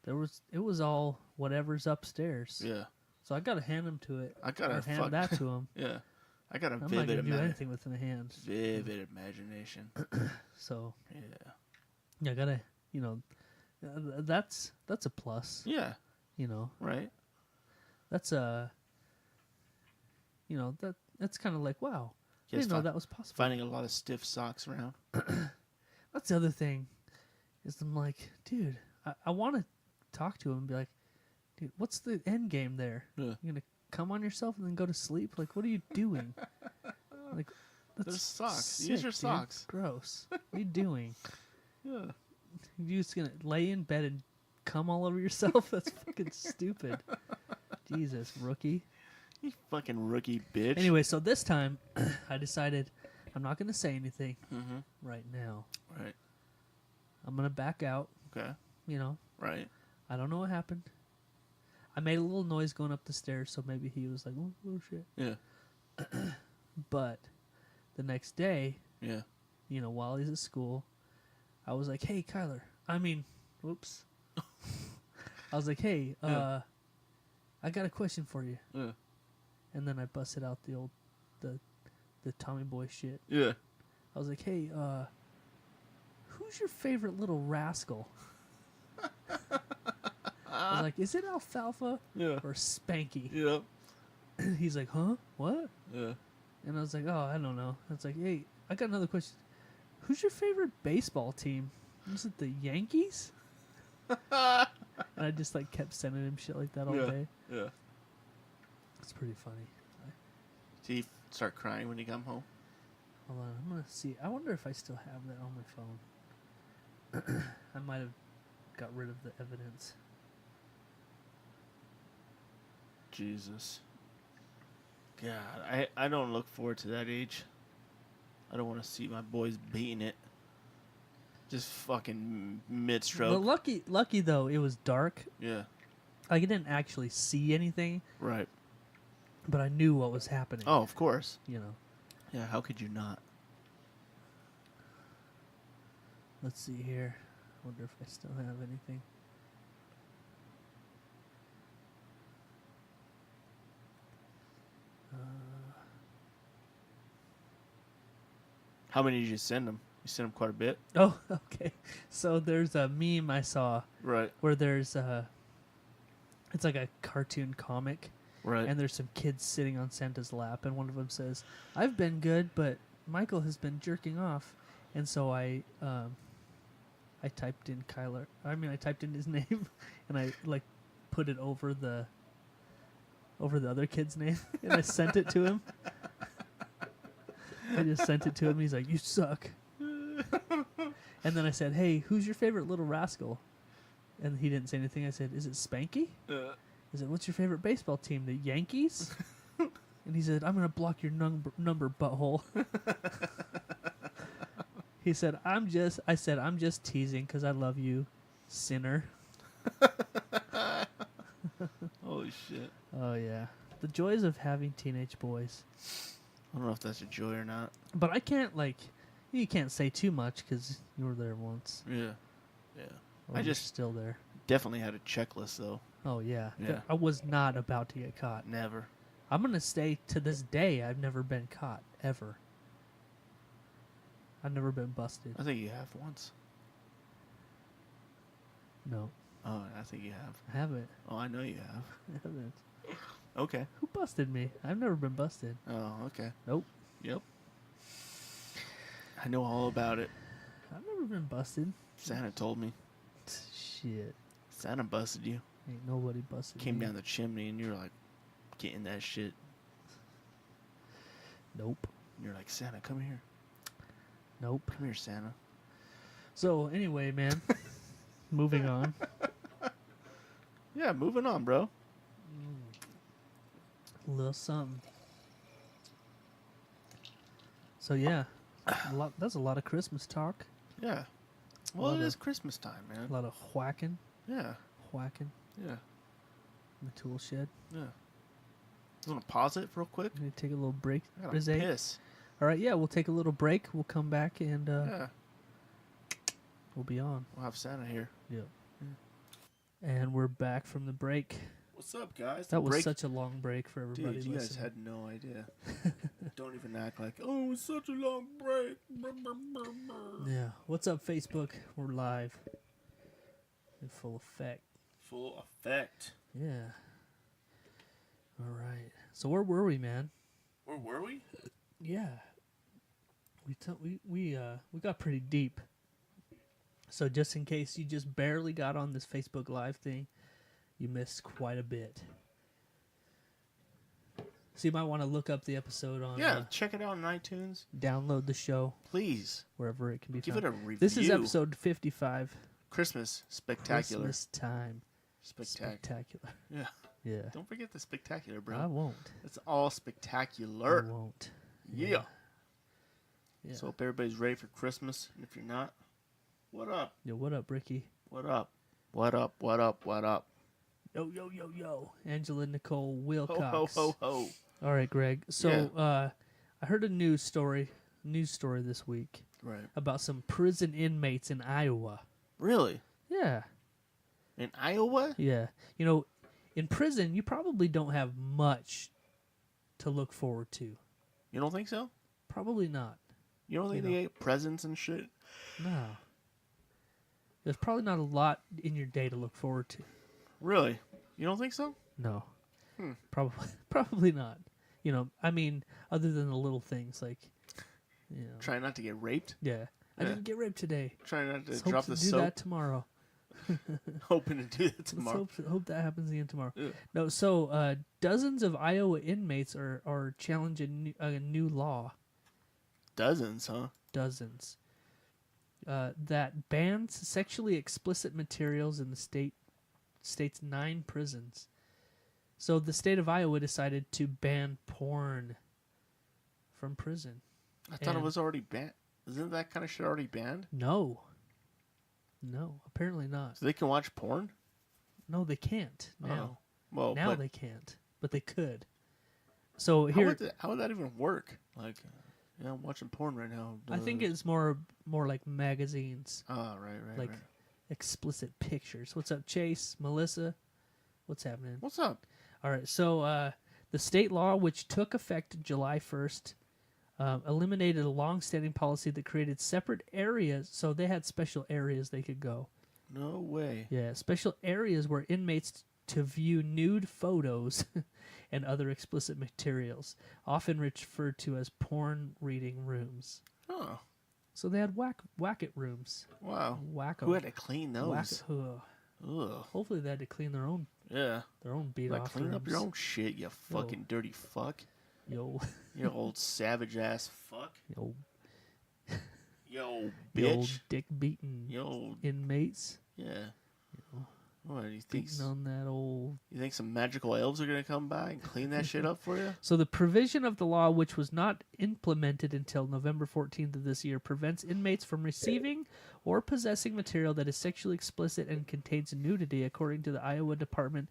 It was all whatever's upstairs. Yeah. So I gotta hand him to it. I gotta Or hand fuck- that to him. Yeah. I got a I'm not vivid gonna do anything with my hands. Vivid imagination. So Yeah. yeah, I gotta, that's a plus. Yeah. Right. That's a, that's kind of like wow. I Yes, didn't know that was possible. Finding a lot of stiff socks around. That's the other thing, is I'm like, dude, I want to talk to him and be like, dude, what's the end game there? Yeah. You gonna come on yourself and then go to sleep? Like, what are you doing? Like, that's There's socks. sick, Use your dude. socks. Gross. What are you doing? Yeah. You just gonna lay in bed and come all over yourself? That's fucking stupid. Jesus, rookie. You fucking rookie bitch. Anyway, so this time I decided I'm not gonna say anything Mm-hmm. right now. Right. I'm gonna back out. Okay. Right. I don't know what happened. I made a little noise going up the stairs, so maybe he was like, oh shit. Yeah. But the next day, Yeah. while he's at school, I was like, hey, Kyler. Whoops. I was like, hey, Yeah. I got a question for you. Yeah. And then I busted out the Tommy Boy shit. Yeah. I was like, hey, who's your favorite little rascal? I was like, is it Alfalfa Yeah. or Spanky? Yep. He's like, huh? What? Yeah. And I was like, oh, I don't know. I was like, hey, I got another question. Who's your favorite baseball team? Is it the Yankees? And I just kept sending him shit like that all day. Yeah. It's pretty funny. Did he start crying when he come home? Hold on, I'm gonna see. I wonder if I still have that on my phone. I might have got rid of the evidence. Jesus. God, I don't look forward to that age. I don't want to see my boys beating it. Just fucking But mid-stroke. lucky though, it was dark. Yeah. Like I didn't actually see anything, Right. but I knew what was happening. Oh, of course. You know. Yeah, how could you not? Let's see here. Wonder if I still have anything. How many did you send them? You sent them quite a bit? Oh, okay. So there's a meme I saw Right. where there's it's like a cartoon comic, Right. and there's some kids sitting on Santa's lap, and one of them says, "I've been good, but Michael has been jerking off," and so I typed in Kyler. I mean, I typed in his name, and I like put it over the other kid's name, and I sent it to him. I just sent it to him. He's like, "You suck." And then I said, "Hey, who's your favorite little rascal?" And he didn't say anything. I said, "Is it Spanky?" I said, "What's your favorite baseball team? The Yankees?" And he said, "I'm gonna block your number, butthole." He said, I said, "I'm just teasing because I love you, sinner." Holy shit. Oh yeah, the joys of having teenage boys. I don't know if that's a joy or not. But I can't you can't say too much because you were there once. Yeah. Yeah. Or I you're just still there. definitely had a checklist, though. Oh yeah. Yeah. I was not about to get caught. Never. I'm gonna stay to this day. I've never been caught ever. I've never been busted. I think you have once. No, Oh, I think you have. I haven't. Oh, I know you have. I haven't. Okay. Who busted me? I've never been busted. Oh, okay. Nope. Yep. I know all about it. I've never been busted. Santa told me. Shit. Santa busted you. Ain't nobody busted Came me. down the chimney and you were like, getting that shit. Nope. And you're like, Santa, come here. Nope. Come here, Santa. So anyway, man. Moving on. Yeah, moving on, bro. A little something. So yeah, that's a lot of Christmas talk. Yeah. Well, it Lot is of- Christmas time, A man. lot of whacking Yeah. in Yeah. the tool shed. Yeah. You want to pause it real quick? I'm gonna take a little break. I gotta Rizé. piss. All right, yeah, we'll take a little break. We'll come back and Yeah. we'll be on. We'll have Santa here. Yep. And we're back from the break. What's up, guys? That was such a long break for everybody Dude, you guys listening. had no idea. Don't even act like, oh, it was such a long break. Brr, brr, brr, brr. Yeah. What's up, Facebook? We're live. In full effect. Full effect. Yeah. All right. So where were we, man? Where were we? Yeah. We got pretty deep. So just in case you just barely got on this Facebook Live thing, you missed quite a bit. So you might want to look up the episode on Yeah, check it out on iTunes. download the show Please. wherever it can be Give found. it a review. This is episode 55. Christmas Spectacular. Christmas time. Spectacular. Spectacular. Yeah. Yeah. Don't forget the spectacular, bro. I won't. It's all I spectacular. won't. Yeah. Yeah. So hope everybody's ready for Christmas. And if you're not, what up? Yo, what up, Ricky? What up? What up? What up? What up? Yo, yo, yo, yo. Angela Nicole Ho, Wilcox. ho, ho, ho. All right, Greg. So I heard a news story this week Right. about some prison inmates in Iowa. Really? Yeah. In Iowa? Yeah. You know, in prison, you probably don't have much to look forward to. You don't think so? Probably not. You don't think You they know. ate presents and shit? No. There's probably not a lot in your day to look forward to. Really? You don't think so? No. Hmm. Probably not. You know, I mean, other than the little things like, you know, Try not to get raped? yeah. I Yeah. didn't get raped today. Try not to Let's drop hope the to do soap? that tomorrow. Hoping to do that tomorrow. Let's hope that happens again tomorrow. Yeah. No, so dozens of Iowa inmates are challenging a new law. Dozens, huh? Dozens. That bans sexually explicit materials in the state's 9 prisons. So the state of Iowa decided to ban porn from prison. I thought it And- was already banned. Isn't that kind of shit already banned? No. No, apparently not. So they can watch porn? No, they can't now. Well, Now but they can't, but they could. So how here, would that even work? Like, I'm watching porn right now. I think it's more like magazines, Oh, right, like right. explicit pictures. What's up, Chase? Melissa? What's happening? What's up? All right, so the state law, which took effect July 1st, eliminated a long-standing policy that created separate areas. So they had special areas they could go. No way. Yeah, special areas where inmates to view nude photos and other explicit materials, often referred to as porn reading rooms. Oh, So they had whack-it rooms. wow. Whack-o. Who had to clean those? Ugh. Ugh. Hopefully they had to clean their own Yeah. beat Like, off clean rooms. up your own shit, you fucking dirty fuck. Yo, You old savage ass fuck. yo, Yo, the old bitch. dick beating Yo, inmates yeah. What do you think? beating on that old. You think some magical elves are gonna come by and clean that shit up for you? So the provision of the law, which was not implemented until November 14th of this year, prevents inmates from receiving or possessing material that is sexually explicit and contains nudity, according to the Iowa Department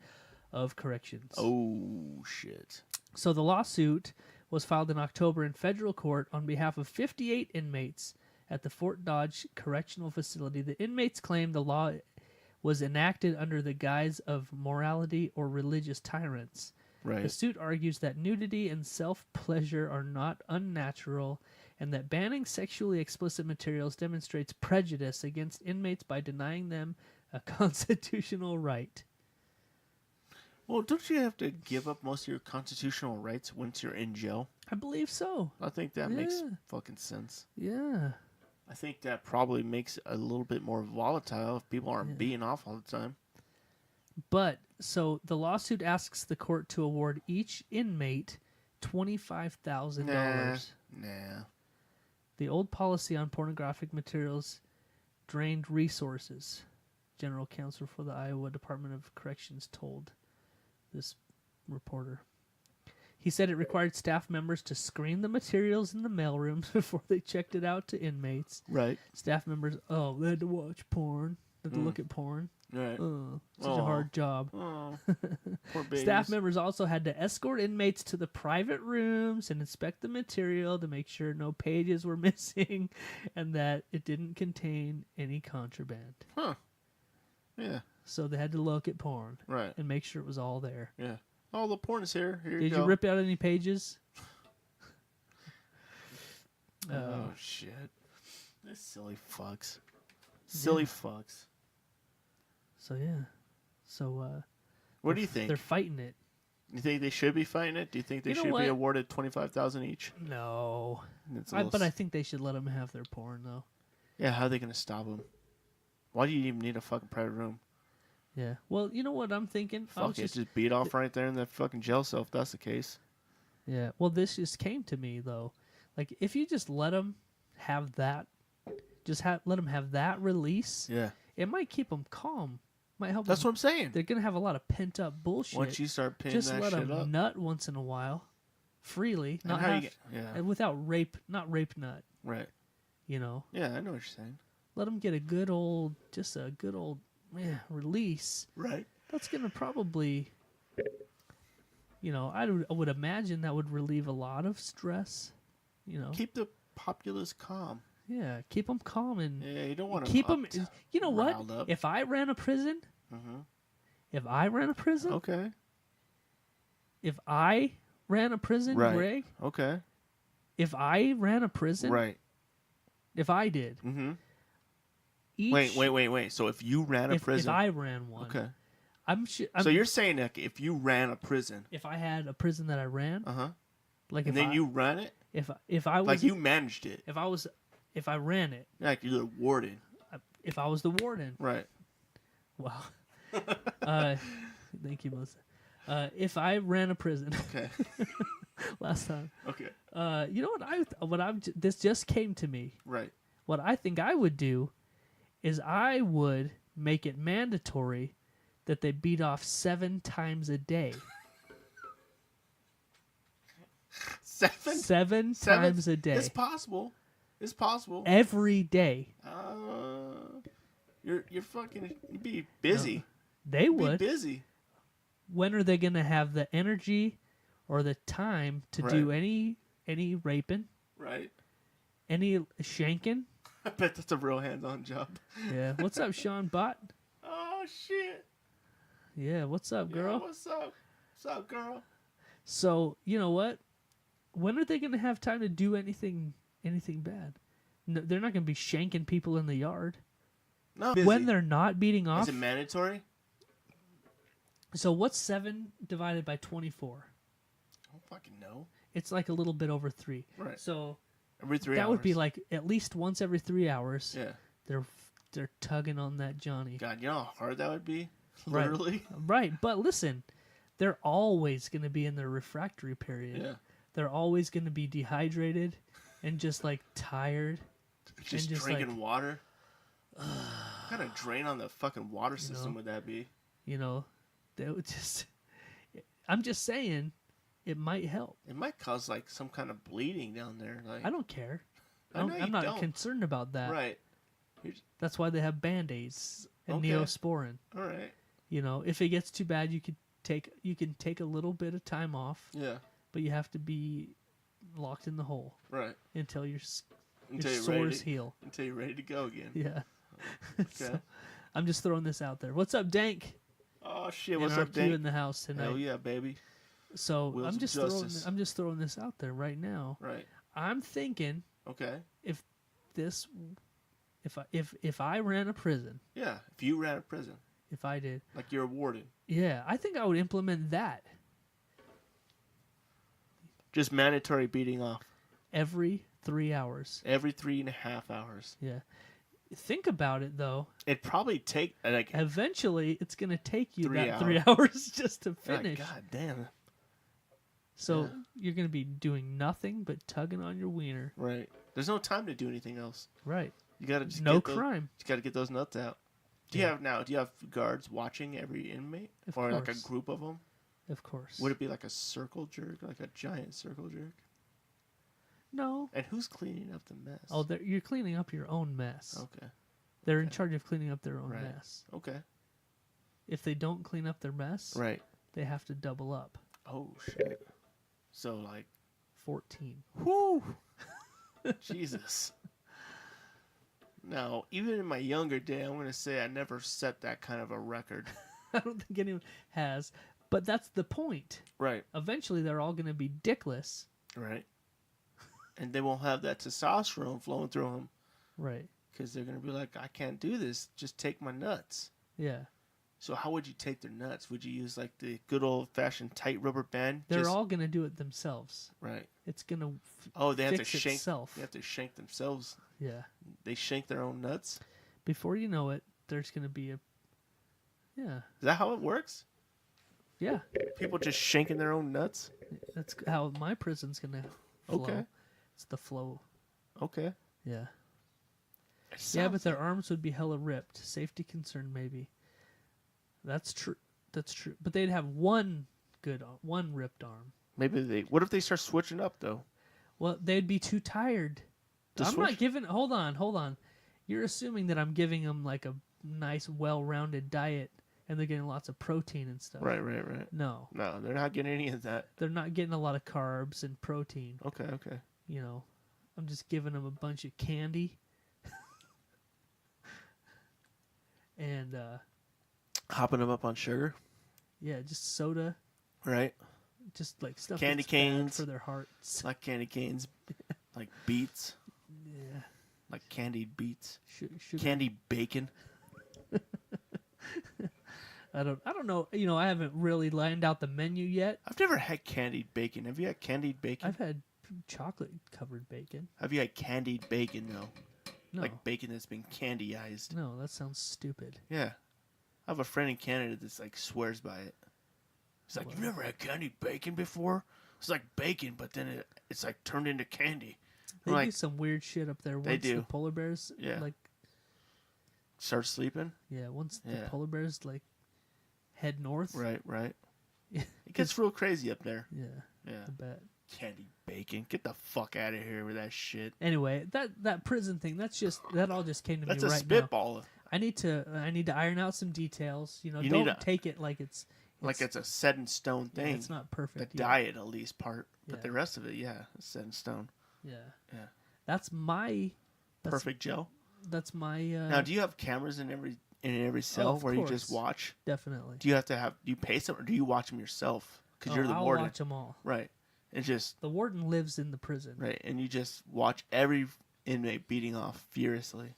of Corrections. Oh shit. So the lawsuit was filed in October in federal court on behalf of 58 inmates at the Fort Dodge Correctional Facility. The inmates claimed the law was enacted under the guise of morality or religious tyrants. The Right. suit argues that nudity and self-pleasure are not unnatural and that banning sexually explicit materials demonstrates prejudice against inmates by denying them a constitutional right. Well, don't you have to give up most of your constitutional rights once you're in jail? I believe so. I think that makes Yeah. fucking sense. Yeah. I think that probably makes it a little bit more volatile if people aren't being off all the time. But, so the lawsuit asks the court to award each inmate $25,000. Nah. The old policy on pornographic materials drained resources, General Counsel for the Iowa Department of Corrections told this reporter. He said it required staff members to screen the materials in the mailrooms before they checked it out to inmates. Right. Staff members, they had to watch porn, they had to look at porn. Right. Such a hard job. Oh, poor babies. Staff members also had to escort inmates to the private rooms and inspect the material to make sure no pages were missing and that it didn't contain any contraband. Huh. Yeah. So they had to look at porn Right. and make sure it was all there. Yeah. Oh, the porn is here. Here Did you go. you rip out any pages? Oh, shit. These silly fucks. Silly fucks. So yeah. So What do you think? they're fighting it. You think they should be fighting it? Do you think they You know should what? be awarded $25,000 each? No. It's a But little I think they should let them have their porn though. Yeah, how are they going to stop them? Why do you even need a fucking private room? Yeah. Well, you know what I'm thinking? I was Fuck it, just beat off right there in that fucking jail cell if that's the case. Yeah. Well, this just came to me though. Like, if you just let them have that, let them have that release. Yeah. It might keep them calm. Might help. That's them. what I'm saying. They're gonna have a lot of pent up bullshit. Once you start pinning just that let shit them up. nut once in a while, freely, And not how you have, get- yeah. and without rape, not rape nut. Right. You know, Yeah, I know what you're saying. let them get a good old release. Right. That's gonna probably, I would imagine that would relieve a lot of stress. Keep the populace calm. Yeah, keep them calm and Yeah, you don't want to keep them. You know what? riled up. If I ran a prison, Mhm. okay. Okay. If I ran a prison, Right. Greg, Okay. if I ran a prison, Right. if I did, Mm-hmm. each, Wait. So if you ran a if prison, I ran one, okay. I'm So you're saying that if you ran a prison, if I had a prison that I ran, like and if then you ran it, if I was like you managed it, if I ran it, like you're the warden, if I was the warden, right? wow. Thank you, Melissa. If I ran a prison, Okay. last time, Okay. you know this just came to me. Right. What I think I would do is I would make it mandatory that they beat off 7 times a day. 7? 7 times a day. It's possible. It's possible. Every day. You're You're fucking. You'd be busy. They You'd would. be busy. When are they going to have the energy or the time to do any raping, Right. any shanking? I bet that's a real hands-on job. Yeah. What's up, Sean Bott? Oh shit. Yeah. What's up, girl? Yeah, what's up? What's up, girl? So you know what? When are they going to have time to do anything bad? No, they're not going to be shanking people in the yard. No. When they're not beating off. Is it mandatory? So what's 7 divided by 24? I don't fucking know. It's like a little bit over 3. Right. So Every 3 that hours. would be like at least once every 3 hours. Yeah. They're tugging on that Johnny. God, you know how hard that would be? Right. Literally. Right. But listen, they're always going to be in their refractory period. Yeah. They're always going to be dehydrated and just like tired. Just just drinking like- water. What kind of drain on the fucking water system would that be? You know, they would just. I'm just saying, it might help. It might cause like some kind of bleeding down there. Like I don't care. I know I'm you not don't. concerned about that. Right. That's why they have Band-Aids and Okay. Neosporin. All right. You know, if it gets too bad, you can take a little bit of time off, Yeah. but you have to be locked in the hole Right. until your Until you're sores ready to, heal. until you're ready to go again. Yeah. Okay. So, I'm just throwing this out there. What's up, Dank? Oh shit! What's up, NRQ Dave? in the house tonight. Hell yeah, baby. So Wheels I'm of just justice. throwing this out there right now. Right. I'm thinking Okay. if I ran a prison, Yeah. If you ran a prison, if I did, like you're a warden, yeah, I think I would implement that just mandatory beating off every 3 hours. every 3.5 hours. Yeah. Think about it though. It'd probably take like Eventually, it's gonna take you 3 that hours. 3 hours just to God, finish. God damn. So Yeah. you're gonna be doing nothing but tugging on your wiener. Right. There's no time to do anything else. Right. You gotta just No get those, crime. You gotta get those nuts out. Do you have guards watching every inmate, Of or like a course. group of them? Of course. Would it be like a circle jerk, like a giant circle jerk? No. And who's cleaning up the mess? Oh, you're cleaning up your own mess. Okay. They're in charge of cleaning up their own Right. mess. Okay. If they don't clean up their mess, Right. they have to double up. Oh shit. So like, 14. whoo, Jesus. Now, even in my younger day, I'm gonna say I never set that kind of a record. I don't think anyone has. But that's the point. Right. Eventually, they're all going to be dickless. Right. And they won't have that testosterone flowing through them Right. because they're gonna be like, I can't do this. Just take my nuts. Yeah. So how would you take their nuts? Would you use like the good old fashioned tight rubber band? They're Just- all going to do it themselves. right. It's going to Oh, they have fix to shank. itself. They have to shank themselves. Yeah. They shank their own nuts. Before you know it, there's going to be a... Yeah. Is that how it works? Yeah. People just shanking their own nuts? That's how my prison's going to flow. Okay. It's the flow. Okay. Yeah. It Yeah, but sounds- their arms would be hella ripped. Safety concern, maybe. That's true. That's true. But they'd have one ripped arm. maybe they. What if they start switching up though? Well, they'd be too tired. To I'm switch? not giving. Hold on. You're assuming that I'm giving them like a nice, well-rounded diet, and they're getting lots of protein and stuff. Right. No, No, they're not getting any of that. they're not getting a lot of carbs and protein. Okay. You know, I'm just giving them a bunch of candy. And Hopping them up on sugar. yeah, just soda, Right. just like stuff. Candy that's bad canes. for their hearts. Like candy canes. Like beets. Yeah, Like candied beets. sugar. Candy bacon. I don't know. You know, I haven't really lined out the menu yet. I've never had candied bacon. Have you had candied bacon? I've had chocolate covered bacon. Have you had candied bacon though? No, Like bacon that's been candyized. no, that sounds stupid. Yeah. I have a friend in Canada that's like swears by it. He's like, "You never had candied bacon before? It's like bacon, but then it's like turned into candy." They I'm do like, some weird shit up there. They Once do. the polar bears, Yeah. like start sleeping. once the Yeah. polar bears like head north. Right. Yeah, It gets real crazy up there. yeah, Yeah. I bet. Candied bacon. Get the fuck out of here with that shit. Anyway, that prison thing, that all just came to That's me a right spitball. I need to iron out some details. You know, You don't need to- take it like it's a set in stone yeah, thing. it's not The perfect. diet, at least part, but Yeah. the rest of it, yeah, it's set in stone. Yeah. Yeah. That's my Perfect Joe. That's my Now, do you have cameras in every cell of where you just course. watch? definitely. Do you pay some, or do you watch them yourself? Because you're the I'll warden, watch them all. right? And just The warden lives in the prison. right, and you just watch every inmate beating off furiously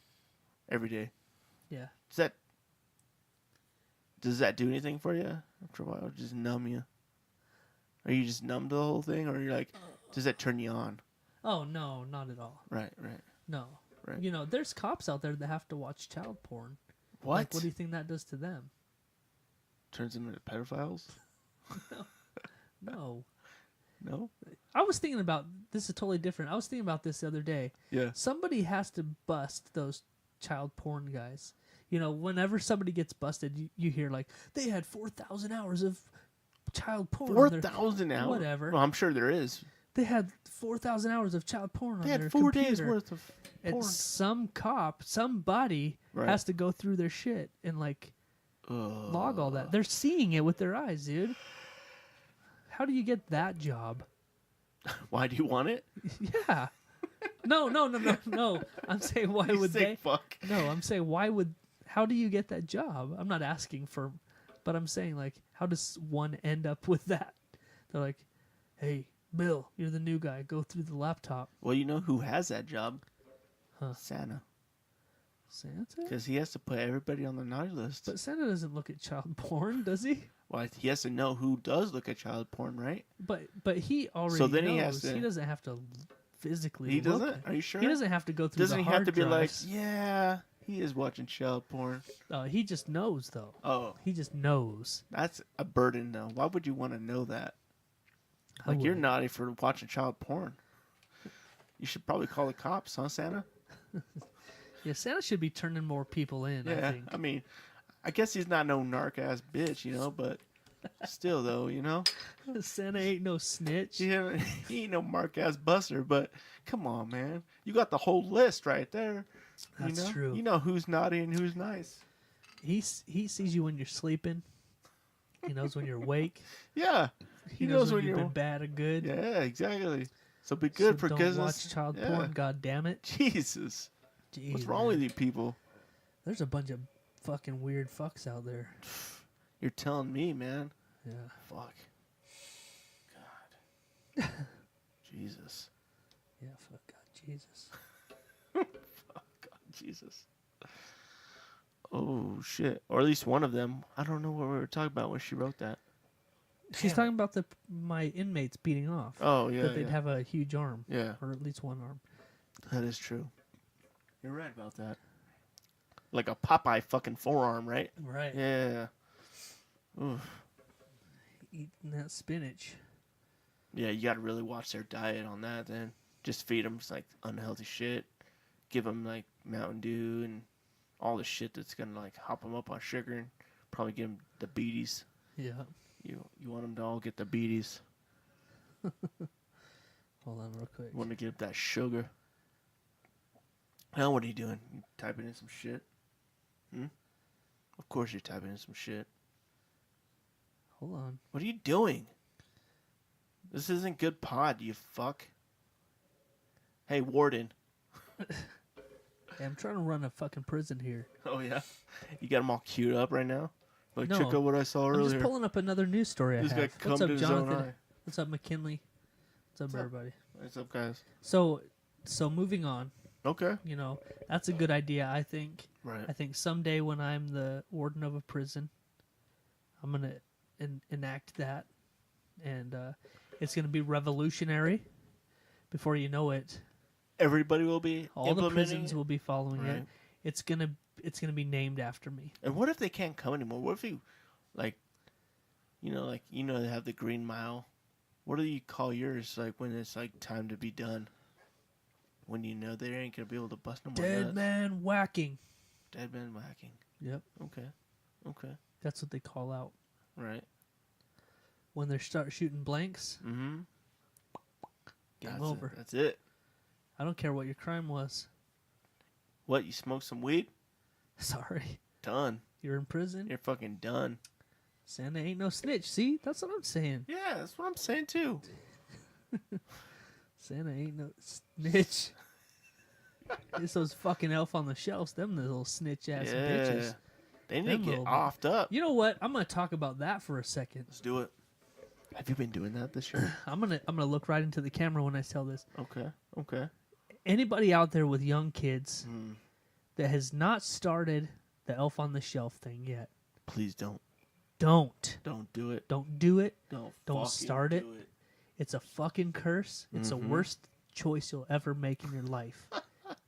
every day. Yeah. Does that do anything for you after a while? Just numb you? Are you just numb to the whole thing, or are you like, does that turn you on? Oh no, not at all. Right. No. Right. You know, there's cops out there that have to watch child porn. What? Like, what do you think that does to them? Turns them into pedophiles? No. No. I was thinking about this is totally different. I was thinking about this the other day. Yeah. Somebody has to bust those child porn guys. You know, whenever somebody gets busted, you hear like they had 4,000 hours of child porn. on their- 4,000 hours. Whatever. Well, I'm sure there is. They had 4,000 hours of child porn They on their had 4 computer. days worth of And porn. some cop, somebody Right. has to go through their shit and like log all that. They're seeing it with their eyes, dude. How do you get that job? Why do you want it? Yeah. No. I'm saying why You would they? sick fuck. No, I'm saying why would? How do you get that job? I'm not asking for, but I'm saying like, how does one end up with that? They're like, hey, Bill, you're the new guy. Go through the laptop. Well, you know who has that job? Huh. Santa. Santa? Because he has to put everybody on the naughty list. But Santa doesn't look at child porn, does he? Well, he has to know who does look at child porn, right? But he already So then knows. he has to- He doesn't have to physically. He look doesn't? at- Are you sure? He doesn't have to go through. Doesn't the he have hard to be drives. like, yeah, he is watching child porn? He just knows though. Oh, He just knows. that's a burden, though. Why would you want to know that? I Like, you're wouldn't. naughty for watching child porn. You should probably call the cops, huh, Santa? Yeah, Santa should be turning more people in. I Yeah, think. I mean, I guess he's not no narc ass bitch, you know, but still, though, you know, Santa ain't no snitch. he ain't no mark ass buster. But come on, man, you got the whole list right there. That's you know? true. You know who's naughty and who's nice. He sees you when you're sleeping. He knows when you're awake. Yeah, He knows when you've been bad or good. Yeah, exactly. So be good So for don't business. watch child Yeah. porn. God damn it. Jesus, Jeez, what's wrong man. with you people? There's a bunch of fucking weird fucks out there. You're telling me, man. Yeah. Fuck. God. Jesus. Yeah. Fuck God, Jesus. God, Jesus. Oh shit! Or at least one of them. I don't know what we were talking about when she wrote that. She's talking about my inmates beating off. Oh yeah, that they'd yeah. have a huge arm. Yeah. Or at least one arm. That is true. You're right about that. Like a Popeye fucking forearm, right? Right. Yeah. Oof. Eating that spinach. Yeah, you got to really watch their diet on that. Then just feed them like unhealthy shit. Give them like Mountain Dew and all the shit that's gonna like hop them up on sugar and probably give them diabetes. Yeah. You want them to all get diabetes. Hold on real quick. You want to get that sugar. Now what are you doing? You typing in some shit? Of course you're typing in some shit. Hold on. What are you doing? This isn't good pod, you fuck. Hey, Warden. Hey, I'm trying to run a fucking prison here. Oh, yeah? You got them all queued up right now? Like, No, check out what I saw I'm earlier. just pulling up another news story I This guy have. come What's up, to his own Jonathan? eye. What's up, McKinley? What's up, everybody? What's up, guys? So moving on. Okay. You know, that's a good idea, I think. Right. I think someday when I'm the warden of a prison, I'm going to enact that. And it's going to be revolutionary. Before you know it, Everybody will be all the implementing prisons it? will be following it. Right. It's going to be named after me. And what if they can't come anymore? What if you, like, they have the Green Mile. What do you call yours, like, when it's, like, time to be done? When you know they ain't going to be able to bust no more Dead nuts? man whacking. Dead man whacking. Yep. Okay. That's what they call out. Right. When they start shooting blanks, Mm-hmm. game That's over. It. That's it. I don't care what your crime was. What, you smoked some weed? Sorry. Done. You're in prison. You're fucking done. Santa ain't no snitch. See? That's what I'm saying. Yeah, that's what I'm saying too. Santa ain't no snitch. It's those fucking elf on the shelves. Them little snitch ass bitches. They need Them to get little- offed up. You know what? I'm gonna talk about that for a second. Let's do it. Have you been doing that this year? I'm gonna look right into the camera when I tell this. Okay. Anybody out there with young kids Hmm. that has not started the elf on the shelf thing yet, Please don't. don't Do it. don't do it. Don't Don't fucking start it. do it. It's a fucking curse. It's the worst choice you'll ever make in your life.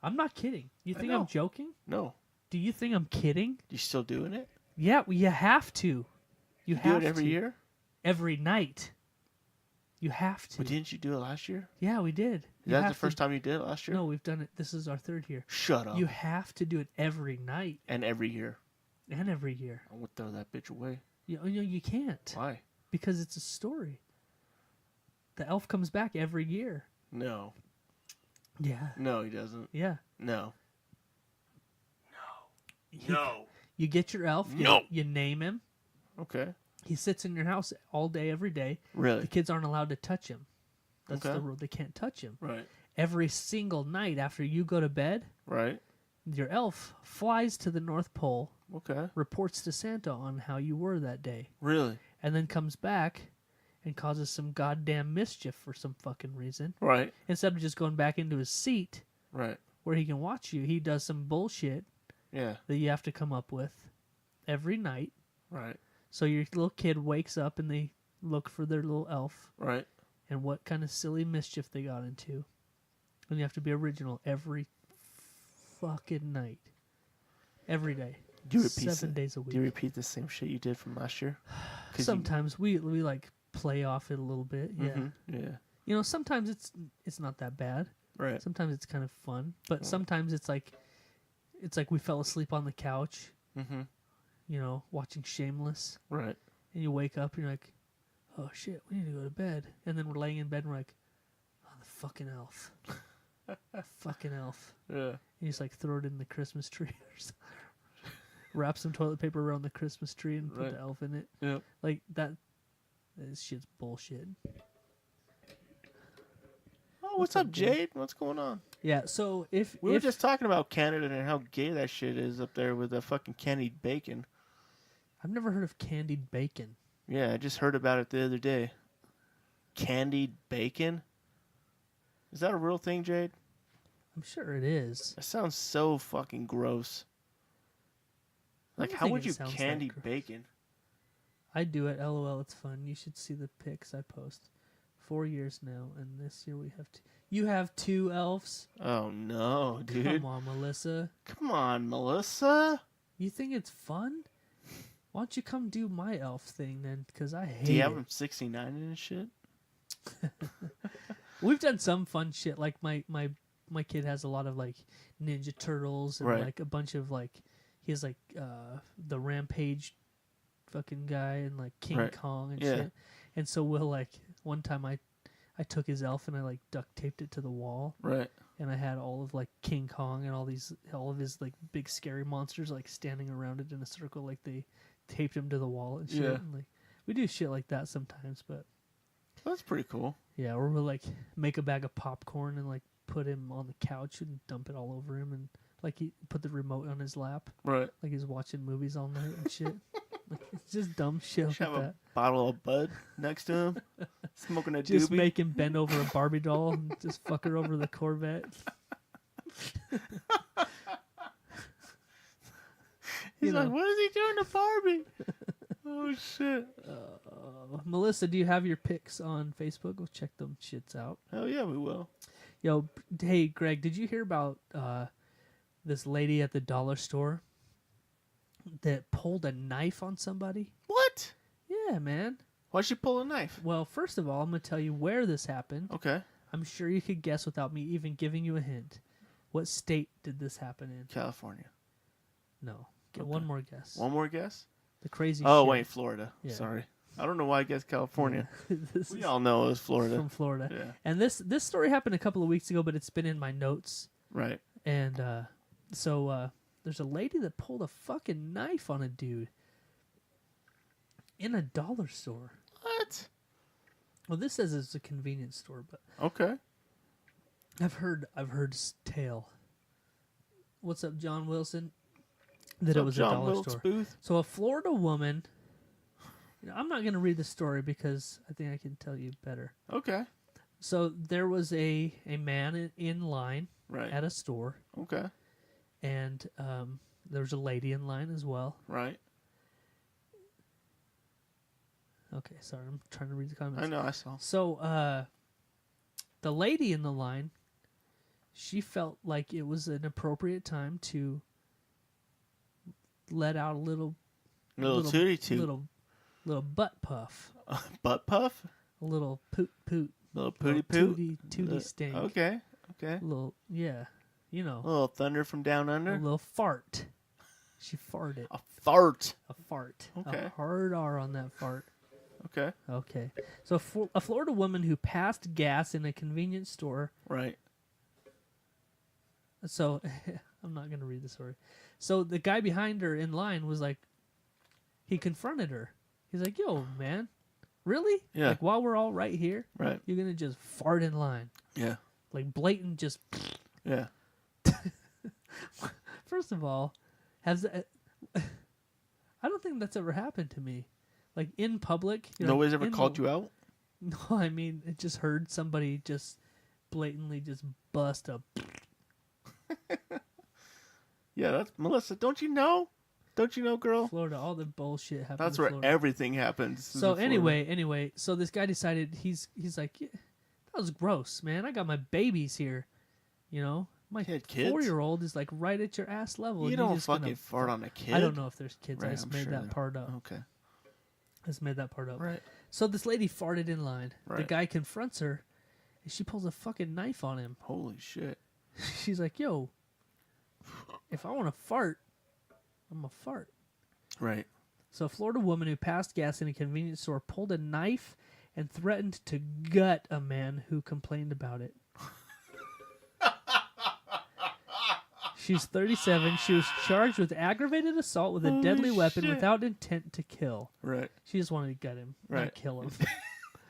I'm not kidding. You think I'm know. joking? No. Do you think I'm kidding? You still doing it? Yeah, well, you have to. You Do have it every to. year? Every night. You have to. But didn't you do it last year? Yeah, we did. Is that the first time you did it last year? No, we've done it. This is our third year. Shut up. You have to do it every night And every year. and every year. I would throw that bitch away. You can't Why? because it's a story. The elf comes back every year. No. Yeah. No, he doesn't. Yeah. No. He- No. You get your elf. No. You name him. Okay. He sits in your house all day, every day. Really? The kids aren't allowed to touch him. That's Okay. the rule. They can't touch him. Right. Every single night after you go to bed, Right. your elf flies to the North Pole, Okay. reports to Santa on how you were that day, Really? and then comes back and causes some goddamn mischief for some fucking reason. Right. Instead of just going back into his seat Right. where he can watch you, he does some bullshit Yeah. that you have to come up with every night. Right. So your little kid wakes up and they look for their little elf Right. and what kind of silly mischief they got into. And you have to be original every fucking night. Every day. Do you repeat 7 days a Do you week. repeat the same shit you did from last year? 'Cause Sometimes we like play off it a little bit. Yeah. Yeah. You know, sometimes it's not that bad. Right. Sometimes it's kind of fun, but sometimes it's like we fell asleep on the couch, Mm-hmm. you know, watching Shameless, Right. and you wake up and you're like, "Oh shit, we need to go to bed." And then we're laying in bed and we're like, "Oh, the fucking elf." Fucking elf. Yeah. And you just like throw it in the Christmas tree or something. Wrap some toilet paper around the Christmas tree and put Right. the elf in it. Yeah. Like that. This shit's bullshit. Oh, what's up, Jade? What's going on? Yeah. So if We were just talking about Canada and how gay that shit is up there with the fucking candied bacon. I've never heard of candied bacon. Yeah, I just heard about it the other day. Candied bacon? Is that a real thing, Jade? I'm sure it is. That sounds so fucking gross. I Like, don't how think would it you sounds that candy gross. bacon? I do it. LOL. It's fun. You should see the pics I post. 4 years now, and this year we have two. You have 2 elves. Oh no, dude! Come on, Melissa. Come on, Melissa. You think it's fun? Why don't you come do my elf thing then? Because I hate Do you have it. him 69 and shit? We've done some fun shit. Like my kid has a lot of like Ninja Turtles and Right. like a bunch of like he has like the Rampage fucking guy and like King Right. Kong and Yeah. shit. And so we'll like one time I took his elf and I like duct taped it to the wall Right. and I had all of like King Kong and all of his like big scary monsters like standing around it in a circle like they taped him to the wall and shit. Yeah. And, like we do shit like that sometimes, but That's pretty cool. yeah, or we'll like make a bag of popcorn and like put him on the couch and dump it all over him and like he put the remote on his lap Right. like he's watching movies all night and shit. Like it's just dumb shit like Should have a that. bottle of Bud next to him, smoking a Just doobie. make him bend over a Barbie doll and just fuck her over the Corvette. He's you like, know. what is he doing to Barbie? Oh shit! Melissa, do you have your pics on Facebook? Go check them shits out. Hell yeah, we will. Yo, hey Greg, did you hear about this lady at the dollar store that pulled a knife on somebody? What? Yeah, man. Why'd she pull a knife? Well, first of all, I'm gonna tell you where this happened. Okay, I'm sure you could guess without me even giving you a hint. What state did this happen in? California. No. Get Okay. one more guess. One more guess. The crazy Oh shit. wait, Florida. Yeah. Sorry, I don't know why I guessed California. This We is all know it was Florida. from Florida. Yeah. And this story happened a couple of weeks ago, but it's been in my notes. Right. And so there's a lady that pulled a fucking knife on a dude in a dollar store. What? Well, this says it's a convenience store, but Okay. I've heard tale. What's up, John Wilson? That it was a dollar store. Booth? So a Florida woman. I'm not going to read the story because I think I can tell you better. Okay. So there was a man in line Right. at a store, Okay. and there was a lady in line as well. Right. Okay, sorry, I'm trying to read the comments. I know, I saw. So the lady in the line, she felt like it was an appropriate time to let out a little Tootie toot. little butt puff, Butt puff? a little poot poot, Little pooty poot? tootie stank. Okay. Okay. A little, yeah, you know, A little thunder from down a under? little fart. She farted. A fart. A fart. Okay. A hard R on that fart. Okay. Okay. So a Florida woman who passed gas in a convenience store. Right. So I'm not going to read the story. So the guy behind her in line was like, he confronted her. He's like, yo, man, really? Yeah. Like, while we're all right here, Right. you're going to just fart in line. Yeah. Like, blatant just. Yeah. First of all, I don't think that's ever happened to me. Like, in public. Nobody's ever called you out? No, I mean, it just heard somebody just blatantly just bust a. Yeah, that's Melissa. Don't you know? Don't you know, girl? Florida, all the bullshit happens. That's in where Florida. everything happens. So anyway, so this guy decided he's like, yeah, that was gross, man. I got my babies here, you know. My You had kids? 4-year-old is like right at your ass level. You and don't you're just gonna fucking fart on a kid. I don't know if there's kids. Right, I just I'm made sure that there- part up. Okay. I just made that part up. Right. So this lady farted in line. The Right. guy confronts her, and she pulls a fucking knife on him. Holy shit. She's like, yo, if I want to fart, I'm going to fart. Right. So a Florida woman who passed gas in a convenience store pulled a knife and threatened to gut a man who complained about it. She's 37. She was charged with aggravated assault with a Holy deadly weapon shit. without intent to kill. Right. She just wanted to gut him, Right. not kill him.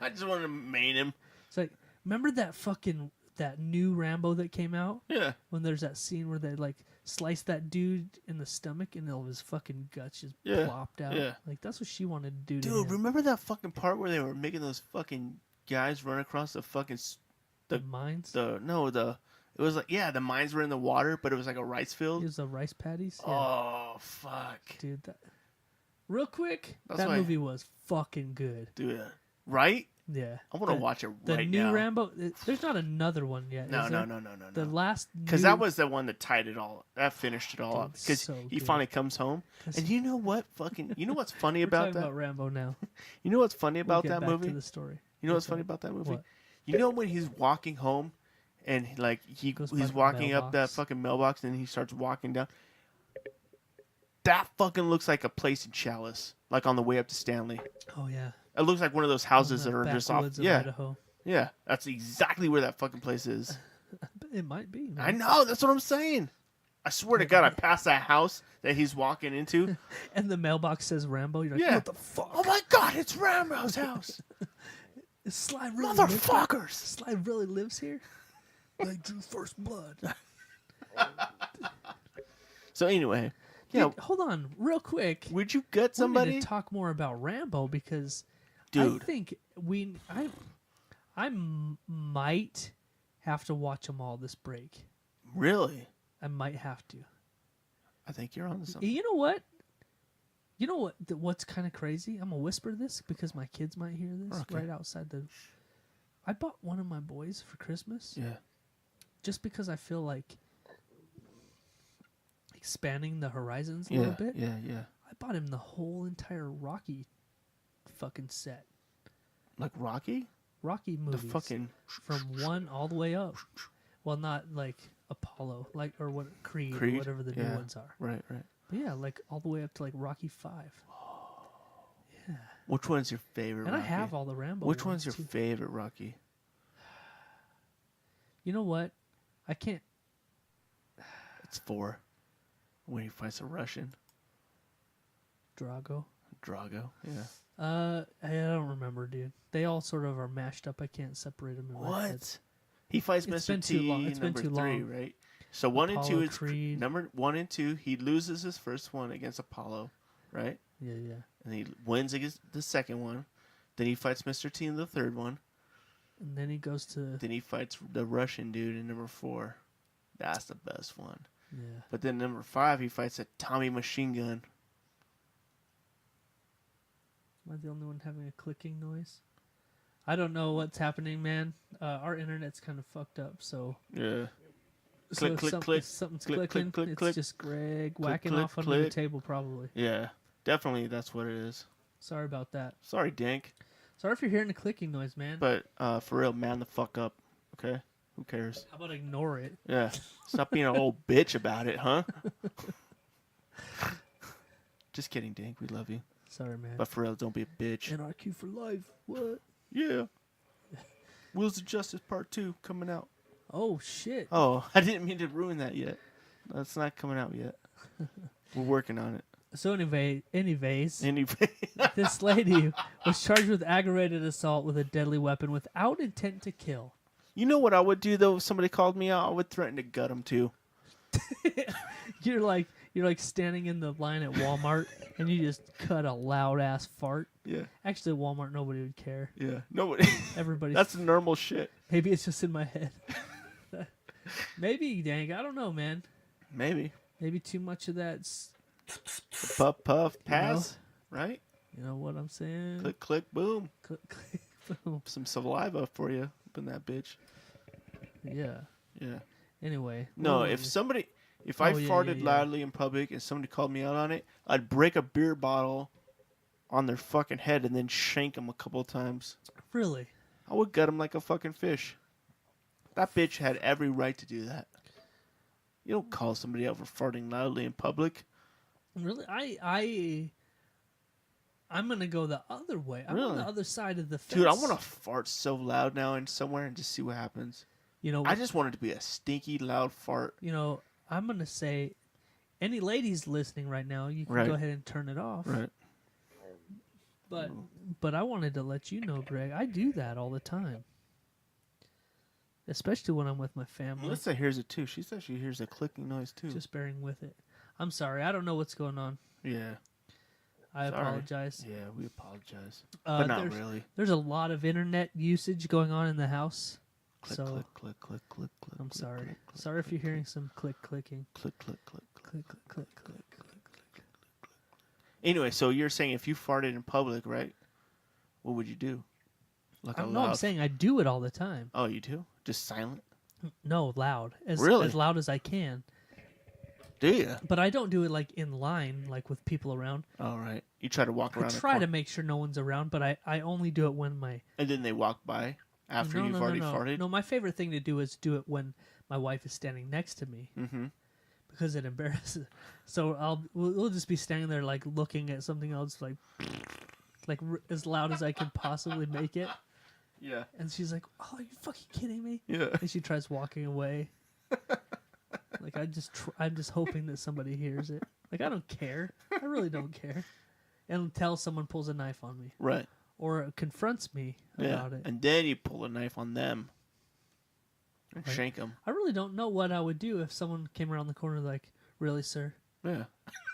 I just wanted to maim him. It's like, remember that new Rambo that came out? Yeah. When there's that scene where they like slice that dude in the stomach and all of his fucking guts just Yeah, plopped out. yeah. Like that's what she wanted to do to Dude, him. remember that fucking part where they were making those fucking guys run across the fucking The mines? it was like, yeah, the mines were in the water, but it was like a rice It field. was the rice patties? Yeah. Oh, fuck. Dude, real quick, That's that why- movie was fucking good. Dude, right? Yeah. I want to watch it The right new now. Rambo, there's not another one yet. No, is no, there? no. The last Because new- that was the one that tied it all. That finished it all Dude, up. Because so he good. finally comes home, 'Cause- and you know what? You know what's funny We're about talking that? about Rambo now. You know what's funny We'll about get that back movie? to the story. You know what's Okay. funny about that movie? What? You know when he's walking home, and he's Goes by the walking up that mailbox. fucking mailbox, and he starts walking down. That fucking looks like a place in Chalice, like on the way up to Stanley. Oh yeah. It looks like one of those houses that are just off. Backwoods of Yeah, Idaho. yeah, that's exactly where that fucking place is. It might be. Man. I know, that's what I'm saying. I swear to God, I passed that house that he's walking into. And the mailbox says Rambo. You're like, Yeah. what the fuck? Oh my God, it's Rambo's house. Is Sly really lives here? Motherfuckers. Sly really lives here? They drew first blood. So anyway, yeah, Dude, hold on, real quick. would you get We somebody? need to talk more about Rambo because Dude. I think I might have to watch them all this break. Really? I might have to. I think you're on to something. You know what? You know what? What's kind of crazy? I'm gonna whisper this because my kids might hear this Okay. right outside the. I bought one of my boys for Christmas Yeah. just because I feel like expanding the horizons a Yeah. little bit. Yeah. Yeah. I bought him the whole entire Rocky fucking set. Like Rocky? Rocky The movies. fucking. From 1 all the way up. Well, not like Apollo, like or what Creed, Creed? or whatever the new Yeah. ones are. Right. Right. But yeah, like all the way up to like Rocky 5. Which one's your favorite? And Rocky? I have all the Rambo. Which one's your too. favorite Rocky? You know what? I can't. It's 4. when he fights a Russian. Drago. Drago, yeah. I don't remember, dude. They all sort of are mashed up. I can't separate them in my head. What? He fights It's Mr. been T too long. It's been number too 3, long. right? So 1 and 2 Apollo is Creed. number 1 and 2. He loses his first one against Apollo, right? Yeah, yeah. And he wins against the second one. Then he fights Mr. T in the third one. And then he goes to Then he fights the Russian dude in number 4. That's the best one. yeah. But then number 5, he fights a Tommy machine gun. Am I the only one having a clicking noise? I don't know what's happening, man. Our internet's kind of fucked up, so Yeah. so Click, if click, click. something's Click, click, clicking. click, It's click. just Greg Click, whacking click, off under the click. table, probably. Yeah. Definitely that's what it is. Sorry about that. Sorry, Dink. Sorry if you're hearing a clicking noise, man. But for real, man the fuck up. Okay? Who cares? How about ignore it? Yeah. Stop being an old bitch about it, huh? Just kidding, Dink. We love you. Sorry, man. But for real, don't be a bitch. NRQ for life. What? Yeah. Wheels of Justice Part 2 coming out. Oh shit. Oh, I didn't mean to ruin that yet. That's not coming out yet. We're working on it. So anyways, Anyway. this lady was charged with aggravated assault with a deadly weapon without intent to kill. You know what I would do, though, if somebody called me out? I would threaten to gut them, too. You're like standing in the line at Walmart and you just cut a loud ass fart. Yeah. Actually, at Walmart nobody would care. Yeah. Nobody. Everybody. That's normal shit. Maybe it's just in my head. Maybe, dang, I don't know, man. Maybe. Maybe too much of that's. Puff, puff, pass. Right? You know what I'm saying? Click, click, boom. Click, click, boom. Some saliva for you up in that bitch. Yeah. Yeah. Anyway. No, what if was it? somebody, if I Oh, yeah, farted yeah. loudly in public and somebody called me out on it, I'd break a beer bottle on their fucking head and then shank them a couple times. Really? I would gut them like a fucking fish. That bitch had every right to do that. You don't call somebody out for farting loudly in public. Really? I'm gonna go the other way. I'm on Really? the other side of the fence. Dude, I want to fart so loud now and somewhere and just see what happens. You know. I just want it to be a stinky, loud fart. You know. I'm gonna say, any ladies listening right now, you can Right. go ahead and turn it off. Right. But I wanted to let you know, Greg. I do that all the time. Especially when I'm with my family. Melissa hears it too. She says she hears a clicking noise too. Just bearing with it. I'm sorry. I don't know what's going on. Yeah. I Sorry. apologize. Yeah, we apologize. But not there's, really. There's a lot of internet usage going on in the house. Click, so click, click, click, click, click. I'm click, sorry. click, click, Sorry if click, you're hearing some clicking. click, click, click, click. Click, click, click, click, click. Anyway, so you're saying if you farted in public, right? What would you do? Like a No, loud... I'm saying I do it all the time. Oh, you do? Just silent? No, loud. Really? As loud as I can. Do you? But I don't do it like in line, like with people around. All right. You try to walk I around the try to corner, make sure no one's around, but I only do it when my... and then they walk by after no, you've no, already no, no. farted? No, my favorite thing to do is do it when my wife is standing next to me. Mm-hmm. Because it embarrasses. So we'll just be standing there like looking at something else like as loud as I can possibly make it. Yeah. And she's like, "Oh, are you fucking kidding me?" Yeah. And she tries walking away. Like I'm just hoping that somebody hears it. Like I don't care. I really don't care. Until someone pulls a knife on me Right. or confronts me Yeah. about it. And then you pull a knife on them and Right. shank them. I really don't know what I would do if someone came around the corner like, "Really, sir? Yeah.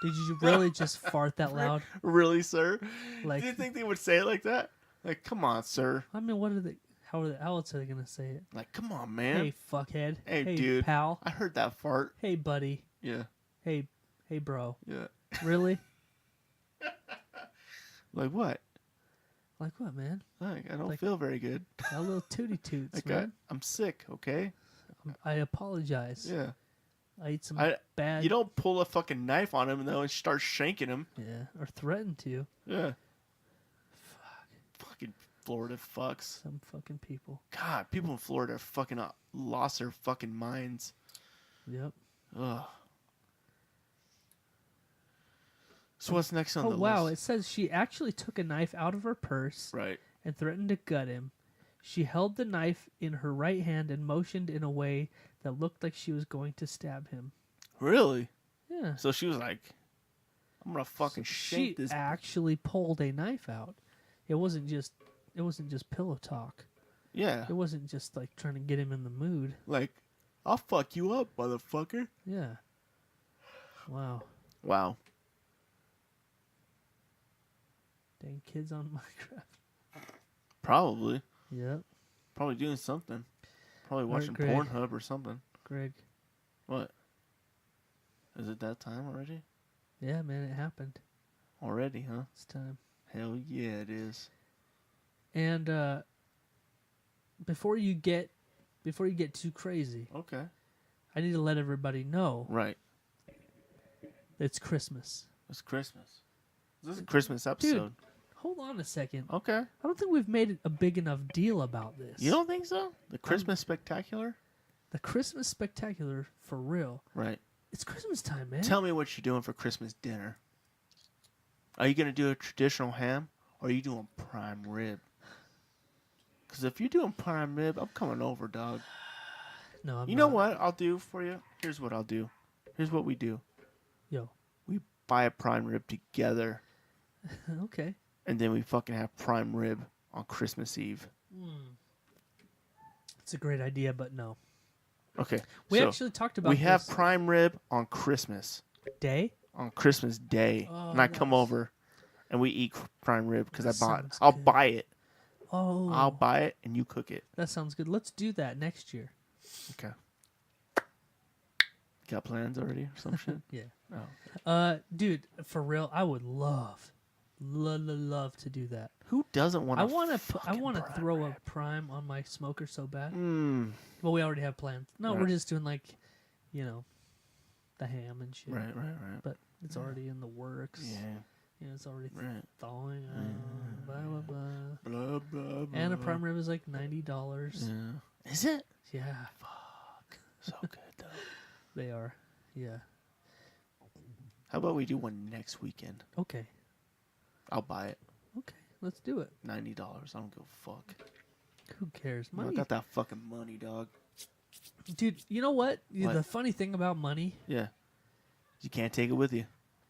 Did you really just fart that loud?" Really, sir? Like, Do you think they would say it like that? Like, come on, sir. I mean, what are they? How else are they gonna say it? Like, come on, man. Hey, fuckhead. Hey, dude. pal. I heard that fart. Hey, buddy. Yeah. Hey, bro. Yeah. Really? Like what? Like what, man? Like, I don't Like- feel very good. Got a little tooty toots, Like, man. I'm sick, okay? I apologize. Yeah. I ate some I- bad. You don't pull a fucking knife on him, though, and start shanking him. Yeah, or threaten to. Yeah. Fucking Florida fucks. Some fucking people. God, people in Florida are fucking lost their fucking minds. Yep. Ugh. So what's next on Oh the wow! list? It says she actually took a knife out of her purse Right. and threatened to gut him. She held the knife in her right hand and motioned in a way that looked like she was going to stab him. Really? Yeah. Yeah. So she was like, I'm gonna fucking She shank this. actually pulled a knife out. It wasn't just pillow talk. Yeah. It wasn't just like trying to get him in the mood. Like, I'll fuck you up, motherfucker. Yeah. Wow. Wow. Dang kids on Minecraft. Probably. Yep. Probably doing something. Probably All right, watching Greg. Pornhub or something. Greg. What? Is it that time already? Yeah, man, it happened. Already, huh? It's time. Hell yeah, it is. And before you get too crazy, Okay. I need to let everybody know Right. it's Christmas. It's Christmas. This is a Christmas episode. Hold on a second. Okay. I don't think we've made a big enough deal about this. You don't think so? The Christmas Spectacular? The Christmas Spectacular, for real. Right. It's Christmas time, man. Tell me what you're doing for Christmas dinner. Are you going to do a traditional ham or are you doing prime rib? Because if you're doing prime rib, I'm coming over, dog. No, I'm You not. know what I'll do for you? Here's what I'll do. Here's what we do. Yo. We buy a prime rib together, Okay. and then we fucking have prime rib on Christmas Eve. It's a great idea, but no. Okay. We so actually talked about we have this prime rib on Christmas. day. On Christmas Day. Oh, and I come that's- over, and we eat prime rib because I That bought. sounds I'll good. buy it. Oh. I'll buy it, and you cook it. That sounds good. Let's do that next year. Okay. Got plans already or some shit? Yeah. Oh. Dude, for real, I would love to do that. Who doesn't want? I want to throw a prime on my smoker so bad. Well, we already have plans. No, we're Right. just doing like, the ham and shit. Right. But it's already in the works. Yeah. It's already Right. thawing out. Blah blah blah. Blah, blah, blah. And a prime rib is like $90. Yeah. Is it? Yeah, So good though. they are. Yeah. How about we do one next weekend? Okay. I'll buy it. Okay. Let's do it. $90. I don't give a fuck. Who cares? I Money. got that fucking money, dog. Dude, you know what? What? The funny thing about money, Yeah. You can't take it with you.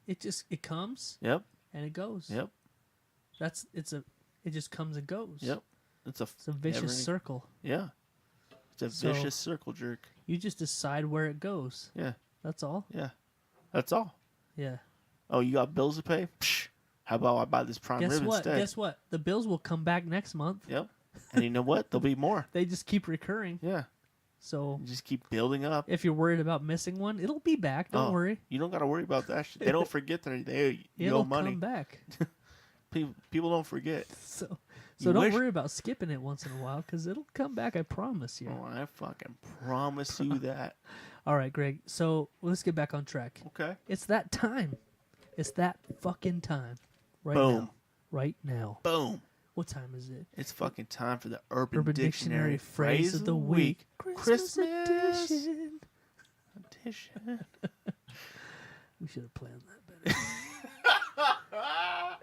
it comes Yep. and it goes. Yep. It just comes and goes. Yep. It's a vicious never-ending- circle. Yeah. It's a So- vicious circle jerk. You just decide where it goes. Yeah. That's all. Yeah. That's all. Yeah. Oh, you got bills to pay? Psh. How about I buy this prime Guess rib what? instead? Guess what? The bills will come back next month. Yep. And you know what? There'll be more. They just keep recurring. Yeah. So You just keep building up. if you're worried about missing one, it'll be back. Don't Oh, worry. You don't got to worry about that shit. They don't forget that you It'll owe money. come back. People don't forget. So You don't wish- worry about skipping it once in a while because it'll come back. I promise you. Oh, I fucking promise you that. All right, Greg. So let's get back on track. Okay. It's that time. It's that fucking time. Right Boom. now. Right now. Boom. What time is it? It's fucking time for the Urban, Urban Dictionary phrase of the week. Christmas edition. edition. We should have planned that better.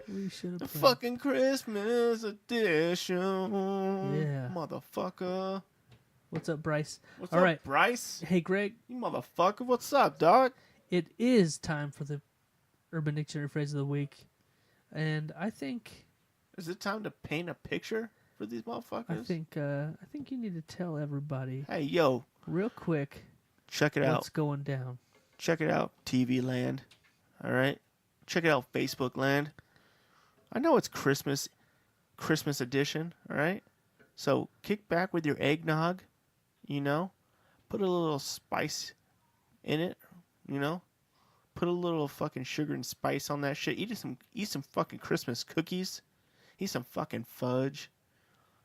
We should have The planned. fucking Christmas edition. Yeah. Motherfucker. What's up, Bryce? What's All up, right. Bryce? Hey, Greg. You motherfucker. What's up, dog? It is time for the Urban Dictionary phrase of the week, and I think Is it time to paint a picture for these motherfuckers? I think you need to tell everybody Hey, yo. real quick Check it out. what's going down. Check it out, TV land. All right? Check it out, Facebook land. I know it's Christmas edition, all right? So kick back with your eggnog, Put a little spice in it, Put a little fucking sugar and spice on that shit. Eat some fucking Christmas cookies. Eat some fucking fudge.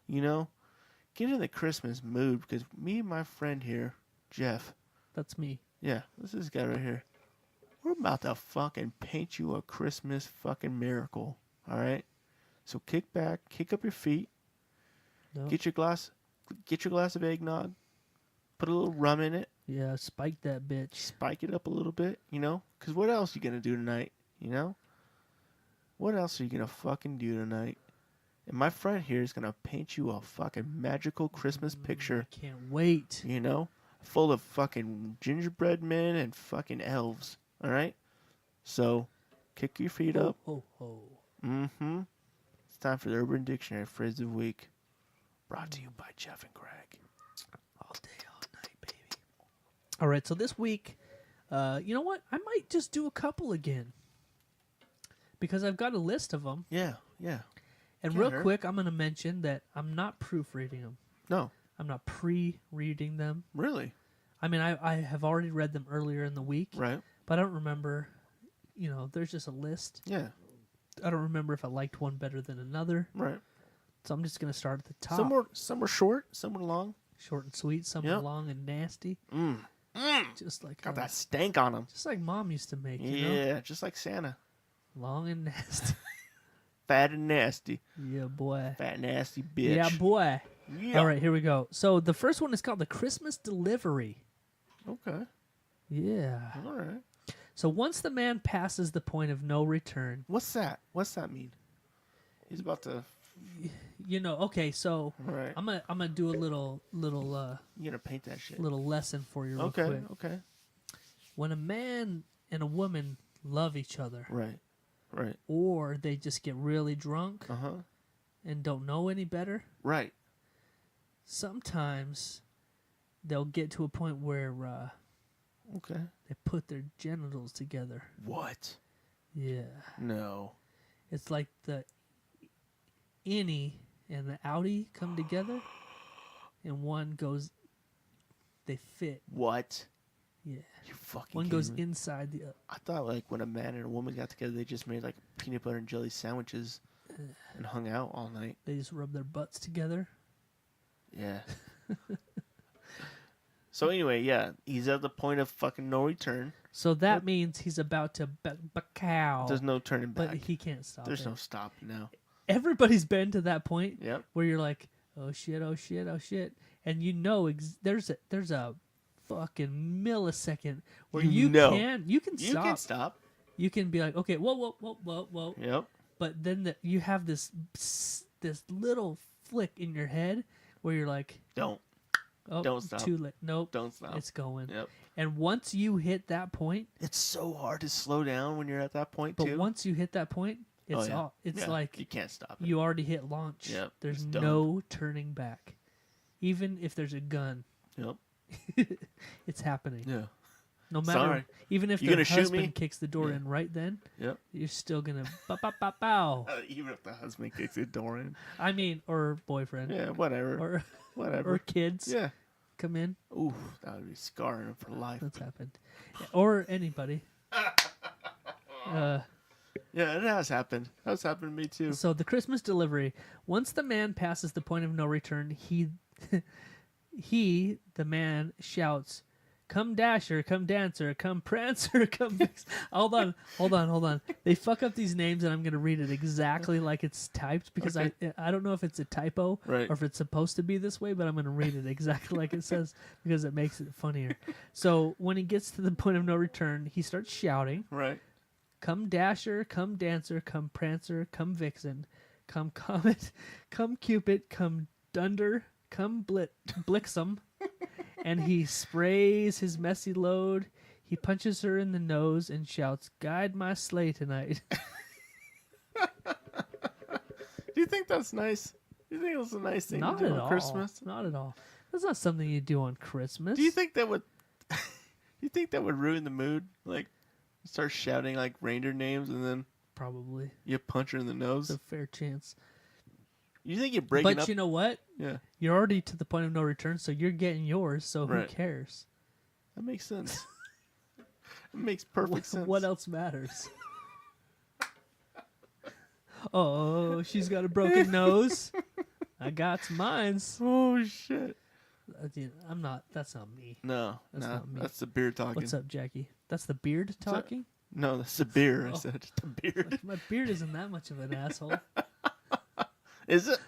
Get in the Christmas mood because me and my friend here, Jeff, That's me. yeah, this is this guy right here. We're about to fucking paint you a Christmas fucking miracle. All right? So kick back, kick up your feet, No. get your glass of eggnog, put a little rum in it, Yeah, spike that bitch. spike it up a little bit, Because what else you gonna do tonight, What else are you gonna fucking do tonight? And my friend here is gonna paint you a fucking magical Christmas picture, Can't wait. full of fucking gingerbread men and fucking elves. All right? So, kick your feet Ho, up. ho, ho. Mm-hmm. It's time for the Urban Dictionary Phrase of the Week. Brought to you by Jeff and Greg. All day, all night, baby. All right, so this week, you know what? I might just do a couple again. Because I've got a list of them. Yeah, yeah. And Can't real hurt. quick, I'm going to mention that I'm not proofreading them. No, I'm not pre-reading them. really. I mean, I have already read them earlier in the week. Right. But I don't remember, there's just a list. Yeah, I don't remember if I liked one better than another. right. So I'm just going to start at the top. Some were short, some were long. Short and sweet, some Yep. long and nasty. Just like Got that stank on them. just like Mom used to make, Yeah, just like Santa. long and nasty. Fat and nasty. Yeah, boy. Fat nasty bitch. Yeah, boy. Yeah. All right, here we go. So the first one is called the Christmas delivery. Okay. Yeah. All right. So once the man passes the point of no return, What's that? What's that mean? He's about to. okay, so Right. I'm gonna do a little You're gonna paint that shit. lesson for you real Okay. quick. Okay. When a man and a woman love each other, Right. Right. or they just get really drunk Uh huh. and don't know any better, Right. sometimes they'll get to a point where Okay. they put their genitals together. What? Yeah. No. It's like the innie and the outie come together, and one goes, they fit. What? Yeah. You fucking. One kidding goes me? inside the other. I thought like when a man and a woman got together, they just made like peanut butter and jelly sandwiches and hung out all night. They just rub their butts together. Yeah. So anyway, yeah, he's at the point of fucking no return. So that means he's about to bacow. There's no turning back. But he can't stop There's it. no stop now. Everybody's been to that point Yep. where you're like, oh shit, oh shit, oh shit, and there's a fucking millisecond where You you know. can You stop. can't stop. You can be like, okay, whoa. Yep. But then you have this little flick in your head where you're like, Don't oh, stop. too late. Nope, Don't stop. it's going. Yep. And once you hit that point, It's so hard to slow down when you're at that point but too. once you hit that point, it's yeah. it's Yeah, like you can't stop it. you already hit launch. Yep, There's it's done. no turning back. Even if there's a gun, Yep. it's happening. Yeah. No matter, Sorry. even if You the gonna shoot husband me? kicks the door Yeah. in right then, Yep. you're still gonna bow. Even if the husband kicks the door in. I mean, or boyfriend, Yeah. Whatever. or Whatever. or kids Yeah. come in. Ooh, that would be scarring him for life. That's happened, or anybody. Yeah, it has happened. That's happened to me too. So the Christmas delivery. Once the man passes the point of no return, the man shouts, "Come Dasher, come Dancer, come Prancer, come." Hold on. They fuck up these names, and I'm gonna read it exactly like it's typed because I don't know if it's a typo Right. or if it's supposed to be this way, but I'm gonna read it exactly like it says because it makes it funnier. So when he gets to the point of no return, he starts shouting. Right. Come Dasher, come Dancer, come Prancer, come Vixen, come Comet, come Cupid, come Dunder, come Blixum, and he sprays his messy load. He punches her in the nose and shouts, "Guide my sleigh tonight." Do you think that's nice? Do you think it's a nice thing Not to do at on all. Christmas? Not at all. That's not something you do on Christmas. Do you think that would? You think that would ruin the mood? Like, you start shouting like reindeer names and then Probably. you punch her in the nose. It's a fair chance. You think you're breaking But up? you know what? Yeah, You're already to the point of no return, so you're getting yours, so Right. who cares? that makes sense. It makes perfect sense. What else matters? Oh, she's got a broken nose. I got mines. Oh shit! I'm not. That's not me. No, That's no, not me. that's the beer talking. What's up, Jackie? That's the beard talking? No, that's the beer. I Oh. said the beard. My beard isn't that much of an asshole. Is it?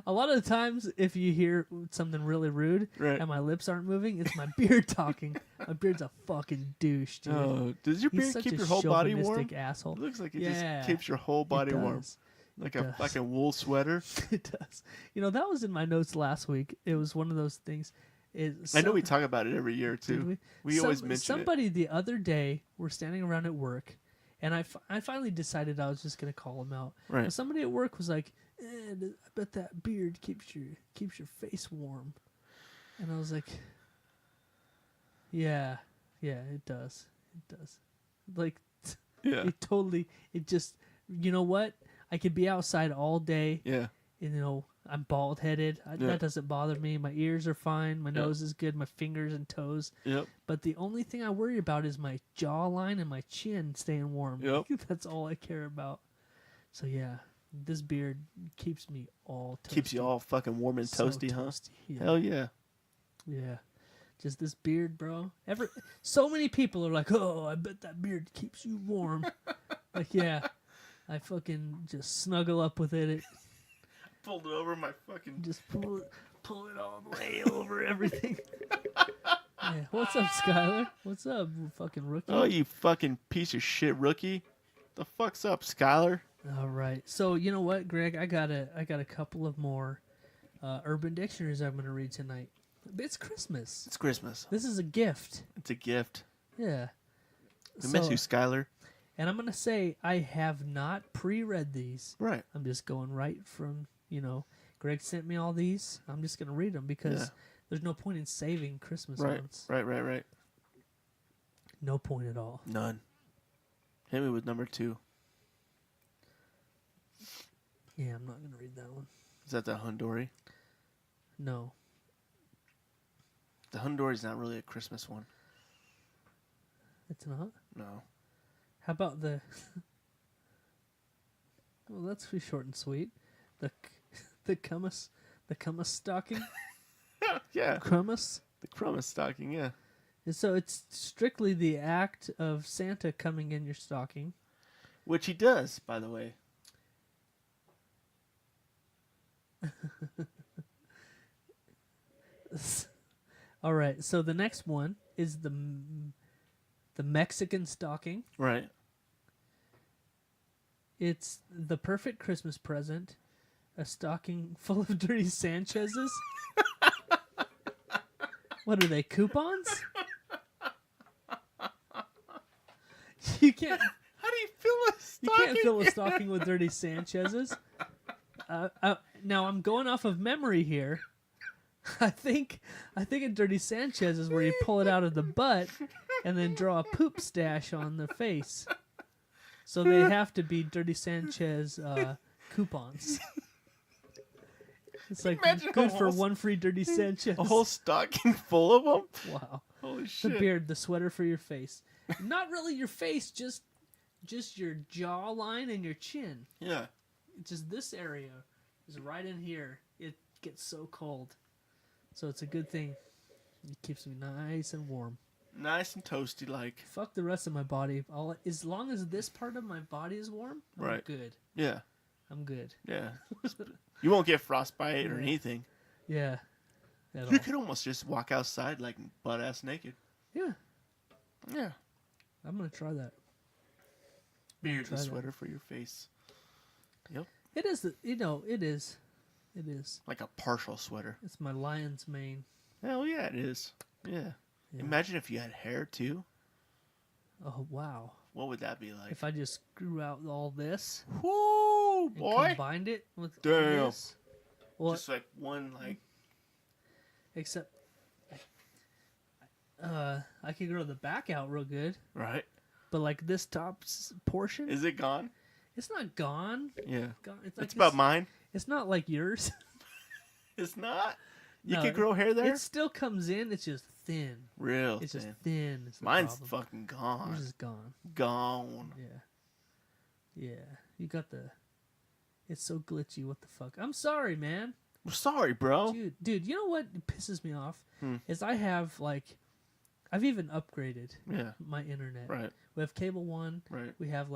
A lot of the times, if you hear something really rude Right. and my lips aren't moving, it's my beard talking. My beard's a fucking douche, dude. Oh, does your He's beard such keep a your whole body warm? chauvinistic asshole. It looks like it Yeah, just keeps your whole body it warm, does. like It a does. fucking wool sweater. It does. You know, that was in my notes last week. It was one of those things. I know we talk about it every year Did too. We always mention somebody the other day, we're standing around at work, and I finally decided I was just gonna call him out. Right. But somebody at work was like, I bet that beard keeps your face warm, and I was like, yeah, it does. Like, it. Yeah. it just, you know what? I could be outside all day. Yeah. And, you know, I'm bald headed. Yeah. That doesn't bother me. My ears are fine. My nose is good. My fingers and toes. Yep. But the only thing I worry about is my jawline and my chin staying warm. Yep. That's all I care about. So yeah, this beard keeps me all toasty. Keeps you all fucking warm and So toasty, huh? toasty. Yeah. Hell yeah. Yeah. Just this beard, bro. So many people are like, "Oh, I bet that beard keeps you warm." Like, yeah. I fucking just snuggle up with it. Pulled it over my fucking. Just pull it all the way over everything. Yeah. What's up, Skylar? What's up, fucking rookie? Oh, you fucking piece of shit rookie. The fuck's up, Skylar? All right. So you know what, Greg? I got a couple of more Urban Dictionaries I'm gonna read tonight. It's Christmas. It's Christmas. This is a gift. It's a gift. Yeah. We miss you, Skylar. And I'm gonna say I have not pre-read these. Right. I'm just going right from, Greg sent me all these. I'm just gonna read them because there's no point in saving Christmas ones. Right. No point at all. None. Hit me with number 2. Yeah, I'm not gonna read that one. Is that the Hundori? No. The Hundori is not really a Christmas one. It's not? No. How about the... Well, that's pretty short and sweet. The Cummus stocking? Yeah. Crummus? The Crummus stocking, yeah. And so it's strictly the act of Santa coming in your stocking. Which he does, by the way. All right, so the next one is the Mexican stocking. Right. It's the perfect Christmas present. A stocking full of dirty Sanchez's. What are they, coupons? You can't. How do you fill a You stocking? can't fill a stocking with dirty Sanchez's. Now I'm going off of memory here. I think a dirty Sanchez is where you pull it out of the butt and then draw a poop stash on the face. So they have to be dirty Sanchez coupons. It's like Imagine good a for whole- one free dirty Sanchez. A whole stocking full of them? Wow. Holy The shit. beard, the sweater for your face. Not really your face, just your jawline and your chin. Yeah. Just this area is right in here. It gets so cold. So it's a good thing. It keeps me nice and warm. Nice and toasty like. Fuck the rest of my body. As long as this part of my body is warm, I'm Right. good. Yeah. I'm good. Yeah. You won't get frostbite or anything. Yeah. At You all. could almost just walk outside like butt ass naked. Yeah. Yeah. I'm going to try that. Beard try and that. sweater for your face. Yep. It is, it is. It is. Like a partial sweater. It's my lion's mane. Hell yeah, it is. Yeah. Yeah. Imagine if you had hair too. Oh, wow. What would that be like? If I just grew out all this Whoo, and boy. combined it with all Damn. this. Well, Just like one, like. except I could grow the back out real good, Right. but like this top portion, Is it gone? it's not gone. Yeah. It's It's about mine. It's not like yours. It's not. You No, could grow hair there. It still comes in. It's just thin. Real It's just thin. thin. It's the Mine's problem. fucking gone. Yours is gone. Gone. Yeah. You got the. It's so glitchy. What the fuck? I'm sorry, man. I'm sorry, bro. Dude. You know what pisses me off Hmm. is I have I've even upgraded Yeah. my internet. Right. We have Cable One. Right. We have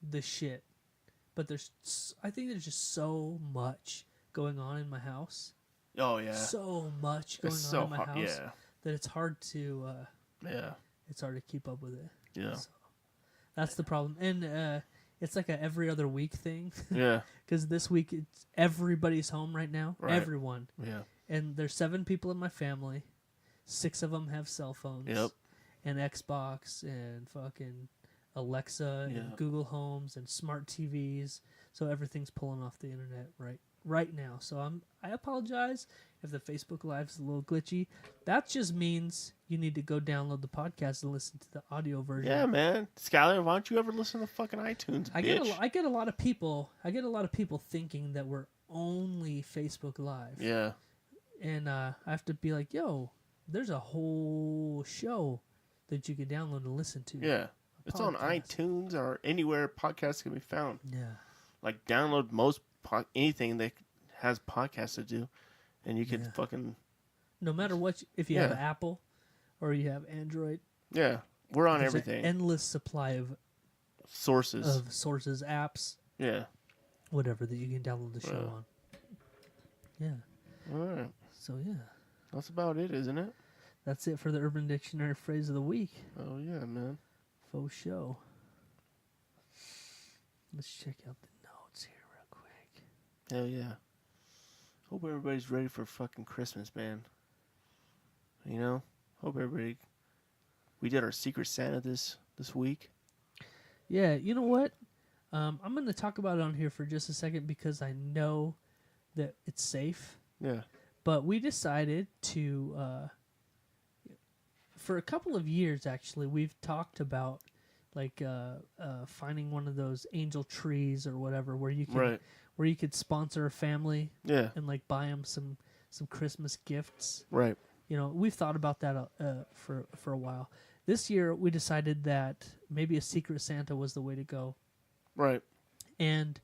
the shit, but I think there's just so much going on in my house. Oh yeah. So much going It's on so in my hard. house Yeah. that it's hard to Yeah. keep up with it. Yeah. So, that's the problem, and it's like a every other week thing. Yeah. Because this week everybody's home right now. Right. Everyone, Yeah. And there's 7 people in my family. 6 of them have cell phones. Yep. And Xbox and fucking Alexa Yeah. and Google Homes and smart TVs. So everything's pulling off the internet right now. So I apologize if the Facebook Live is a little glitchy. That just means you need to go download the podcast and listen to the audio version. Yeah, man. Skylar, why don't you ever listen to fucking iTunes, bitch? I get a lot of people thinking that we're only Facebook Live. Yeah. And I have to be like, yo, there's a whole show that you can download and listen to. Yeah. It's on Podcast. iTunes or anywhere podcasts can be found. Yeah. Like, download anything that has podcasts to do, and you can fucking... No matter what, if you have Apple or you have Android, Yeah. We're on there's everything. an endless supply of Sources. sources, apps, Yeah. whatever that you can download the show on. Yeah. All right. So yeah, That's about it, isn't it? that's it for the Urban Dictionary phrase of the week. Oh, yeah, man. Faux show. Let's check out the notes here real quick. Hell yeah. Hope everybody's ready for fucking Christmas, man. You know? Hope everybody... We did our Secret Santa this week. Yeah, you know what? I'm going to talk about it on here for just a second because I know that it's safe. Yeah. But we decided to, for a couple of years actually, we've talked about like finding one of those angel trees or whatever where you can where you could sponsor a family Yeah. and like buy them some Christmas gifts. Right. You know, we've thought about that for a while. This year we decided that maybe a Secret Santa was the way to go. Right. And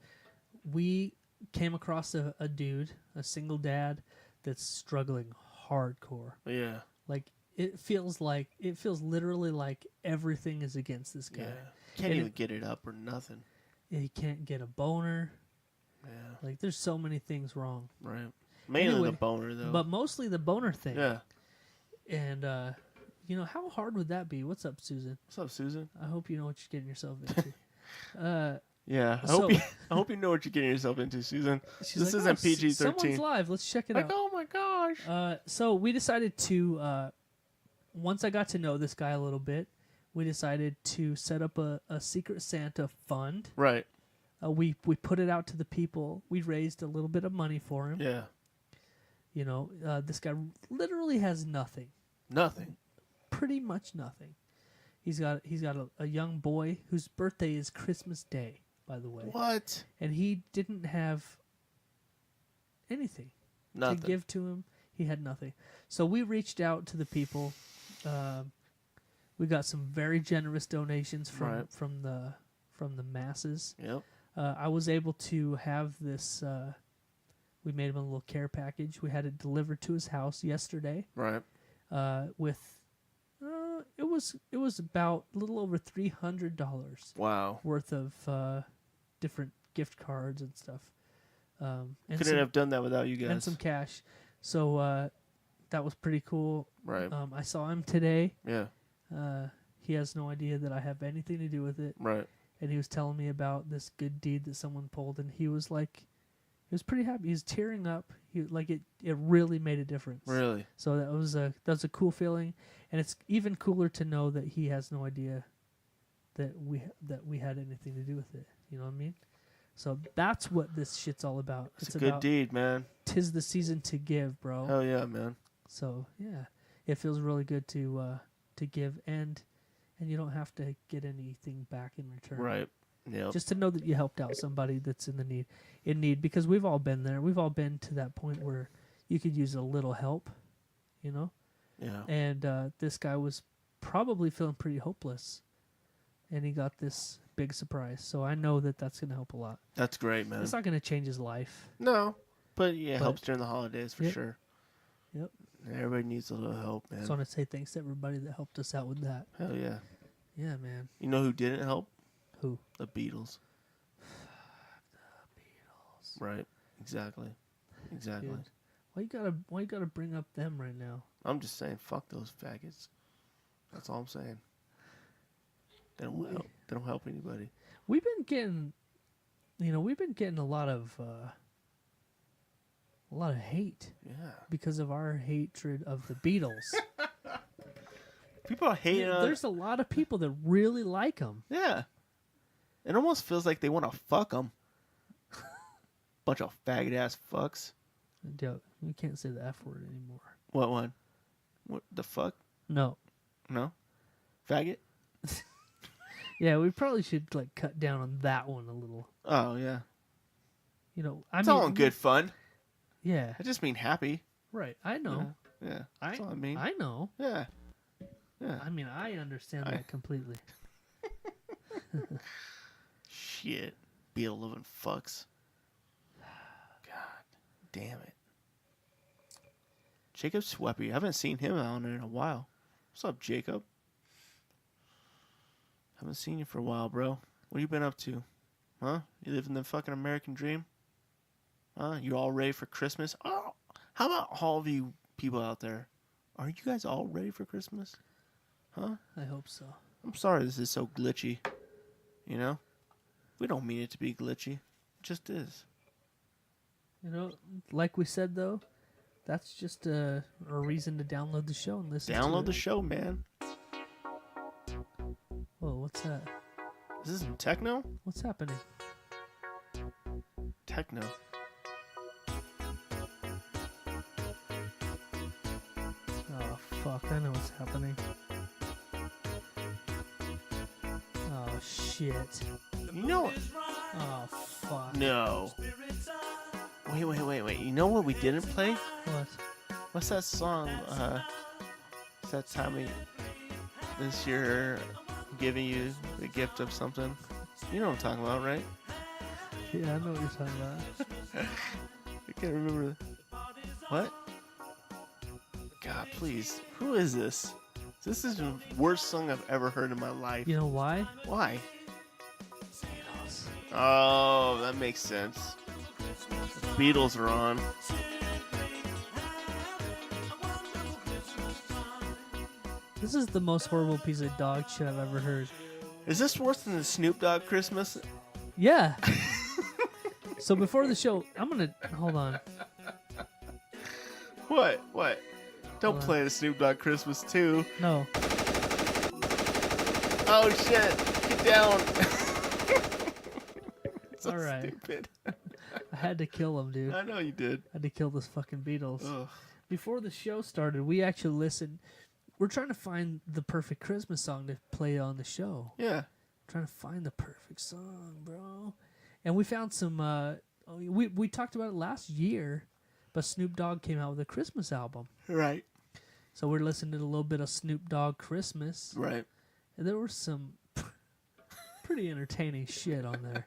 we came across a dude, a single dad that's struggling hardcore. Yeah. Like it feels literally like everything is against this guy. Yeah. Can't And even get it up or nothing. He can't get a boner. Yeah. Like there's so many things wrong. Right. Mainly Anyway, the boner, though. But mostly the boner thing. Yeah. And you know, how hard would that be? What's up, Susan? What's up, Susan? I hope you know what you're getting yourself into. Yeah. So- I hope you know what you're getting yourself into, Susan. She's This like, isn't "Oh, PG-13. Someone's live. Let's check it Like, out. oh my gosh. So we decided to, once I got to know this guy a little bit, we decided to set up a Secret Santa fund. Right. We put it out to the people. We raised a little bit of money for him. Yeah. You know, this guy literally has nothing. Nothing. Pretty much nothing. He's got a young boy whose birthday is Christmas Day, by the way. What? And he didn't have anything Nothing. to give to him. He had nothing. So we reached out to the people. We got some very generous donations from the masses. Yep. I was able to have this. We made him a little care package. We had it delivered to his house yesterday. Right. With it was about a little over $300 Wow. worth of different gift cards and stuff. And Couldn't some, have done that without you guys. and some cash. So that was pretty cool. Right. I saw him today. Yeah. He has no idea that I have anything to do with it. Right. And he was telling me about this good deed that someone pulled, and he was like, he was pretty happy. He was tearing up. He like it really made a difference. Really. So that was a cool feeling, and it's even cooler to know that he has no idea that we had anything to do with it. You know what I mean? So that's what this shit's all about. It's a good about deed, man. 'tis the season to give, bro. Hell yeah, man. So yeah, it feels really good to give, and you don't have to get anything back in return. Right. Yeah. Just to know that you helped out somebody that's in need, because we've all been there. We've all been to that point where you could use a little help, you know. Yeah. And this guy was probably feeling pretty hopeless, and he got this big surprise. So I know that that's going to help a lot. That's great, man. It's not going to change his life. No, but yeah, it But- helps during the holidays for Yep. sure. Yep. Everybody needs a little help, man. So I want to say thanks to everybody that helped us out with that. Hell yeah. Yeah, man. You know who didn't help? Who? The Beatles. Right. Exactly. Exactly. Dude. Why you gotta bring up them right now? I'm just saying, fuck those faggots. That's all I'm saying. They don't help. They don't help anybody. We've been getting a lot of a lot of hate Yeah. because of our hatred of the Beatles. People hate on. There's a lot of people that really like them. Yeah. It almost feels like they want to fuck them. Bunch of faggot ass fucks. You can't say the F word anymore. What one? What the fuck? No. No? Faggot? Yeah, we probably should like cut down on that one a little. Oh, yeah. You know, It's all in good fun. Yeah. I just mean happy. Right. I know. Yeah. That's all I mean. I know. Yeah. Yeah. I mean, I understand that completely. Shit. Beetle loving fucks. God damn it. Jacob Sweppy. I haven't seen him out in a while. What's up, Jacob? Haven't seen you for a while, bro. What you been up to? Huh? You living the fucking American dream? Huh? You all ready for Christmas? Oh, how about all of you people out there? Are you guys all ready for Christmas? Huh? I hope so. I'm sorry this is so glitchy. You know? We don't mean it to be glitchy. It just is. You know, like we said though, that's just a reason to download the show and listen to it. Download the show, man. Whoa, what's that? Is this some techno? What's happening? Techno. Oh, fuck. I know what's happening. Oh, shit. You know what? Oh, fuck. No. Wait. You know what we didn't play? What? What's that song? It's that time this year giving you the gift of something. You know what I'm talking about, right? Yeah, I know what you're talking about. I can't remember. What? God, please. Who is this? This is the worst song I've ever heard in my life. You know why? Why? Beatles. Oh, that makes sense. The Beatles are on. This is the most horrible piece of dog shit I've ever heard. Is this worse than the Snoop Dogg Christmas? Yeah. So before the show, I'm gonna hold on. What? Don't Hold on. play the Snoop Dogg Christmas too. No. Oh shit! Get down. So All right. stupid. I had to kill him, dude. I know you did. I had to kill this fucking Beatles. Ugh. Before the show started, we actually listened. We're trying to find the perfect Christmas song to play on the show. Yeah. Trying to find the perfect song, bro. And we found some. We talked about it last year, but Snoop Dogg came out with a Christmas album. Right. So we're listening to a little bit of Snoop Dogg Christmas, Right. and there was some pretty entertaining shit on there.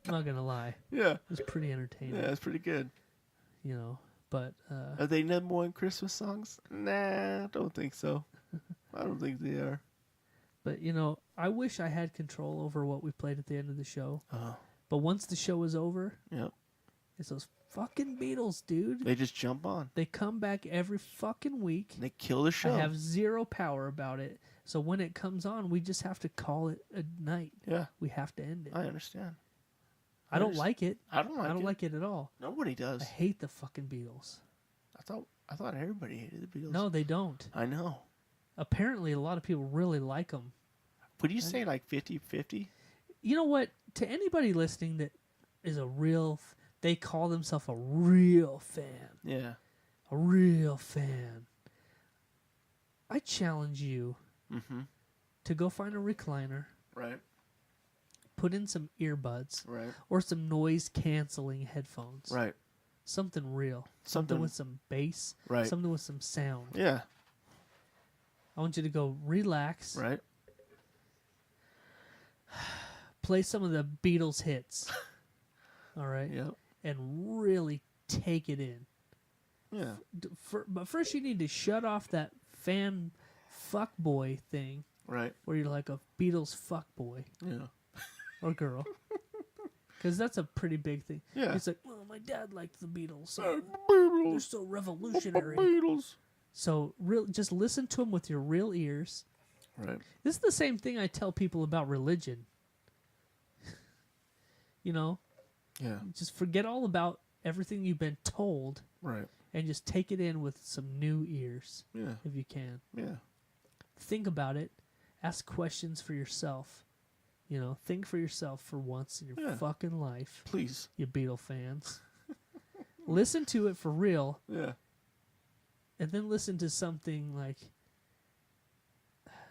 I'm not gonna lie, Yeah. it was pretty entertaining. Yeah, that's pretty good. You know, but Are they number one Christmas songs? Nah, don't think so. I don't think they are. but you know, I wish I had control over what we played at the end of the show. Oh. But once the show is over, Yep. it's those fucking Beatles, dude. They just jump on. They come back every fucking week. They kill the show. I have zero power about it. So when it comes on, we just have to call it a night. Yeah, We have to end it. I understand. I don't like it. I don't like I don't it. like it at all. Nobody does. I hate the fucking Beatles. I thought everybody hated the Beatles. No, they don't. I know. Apparently, a lot of people really like them. Would you say like 50-50? You know what? To anybody listening that is a real, they call themselves a real fan. Yeah. A real fan. I challenge you Mm-hmm. to go find a recliner, Right. put in some earbuds, Right. or some noise canceling headphones. Right. Something real. Something- with some bass. Right. Something with some sound. Yeah. I want you to go relax. Right. Play some of the Beatles hits. All right. Yep. And really take it in. Yeah. But first, you need to shut off that fan fuckboy thing Right. where you're like a Beatles fuckboy Yeah. or girl. Because that's a pretty big thing. Yeah. It's like, well, my dad liked the Beatles. So Beatles. they're so revolutionary. Beatles. So just listen to them with your real ears. Right. This is the same thing I tell people about religion. You know, Yeah. just forget all about everything you've been told Right. and just take it in with some new ears Yeah. if you can. Yeah. Think about it. Ask questions for yourself. You know, think for yourself for once in your Yeah. fucking life, Please. you Beatle fans. Listen to it for real, Yeah. and then listen to something like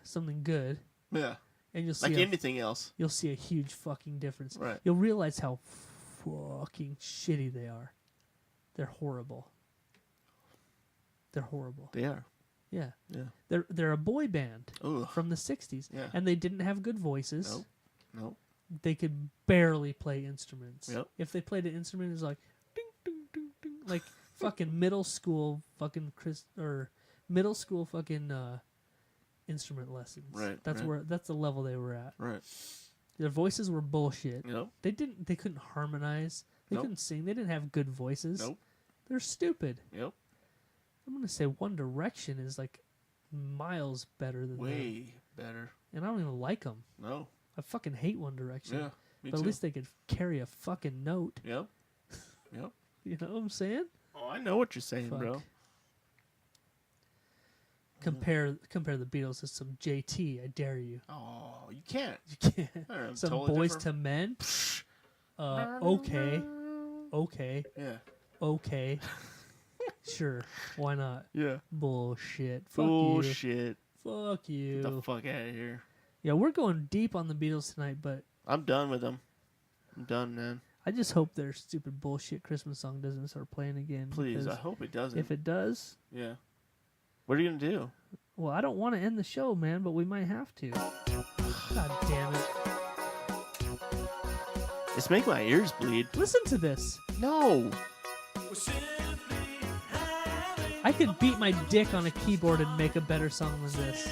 something good, Yeah. and you'll see Like a, anything else. you'll see a huge fucking difference. Right. You'll realize how fucking shitty they are. They're horrible. They're horrible. They are. Yeah. Yeah. They're a boy band Ugh. from the 60s, Yeah. and they didn't have good voices. Nope. Nope. They could barely play instruments. Yep. If they played an instrument, it was like ding ding ding ding, like fucking middle school fucking middle school fucking instrument lessons. Right, That's right. that's the level they were at. Right. Their voices were bullshit. Nope. They couldn't harmonize. They Nope. couldn't sing. They didn't have good voices. Nope. They're stupid. Yep. I'm gonna say One Direction is like miles better than them. Way better. And I don't even like them. No. I fucking hate One Direction. Yeah. Me But too. at least they could carry a fucking note. Yep. Yep. You know what I'm saying? Oh, I know what you're saying, Fuck. bro. Compare the Beatles to some JT. I dare you. Oh, you can't. You can't. They're Some totally Boys different. to Men. Okay. Okay. Yeah. Okay. Sure. Why not? Yeah. Bullshit. Fuck you. Bullshit. Fuck you. Get the fuck out of here. Yeah, we're going deep on the Beatles tonight, but I'm done with them. I'm done, man. I just hope their stupid bullshit Christmas song doesn't start playing again. Please, I because hope it doesn't. if it does, Yeah. What are you gonna do? well, I don't want to end the show, man, but we might have to. God damn it. It's making my ears bleed. Listen to this. No. I could beat my dick on a keyboard and make a better song than this.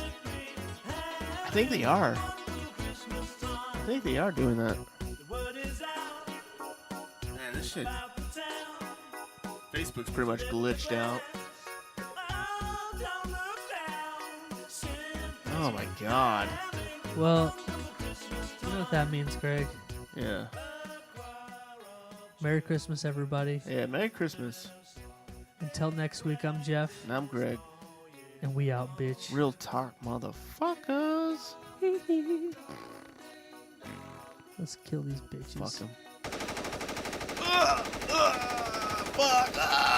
I think they are. I think they are doing that. Man, this shit. Facebook's pretty much glitched out. Oh my god. Well, you know what that means, Greg. Yeah. Merry Christmas, everybody. Yeah, Merry Christmas. Until next week, I'm Jeff, And I'm Greg. and we out, bitch. Real talk, motherfuckers. Let's kill these bitches. Fuck them. Fuck.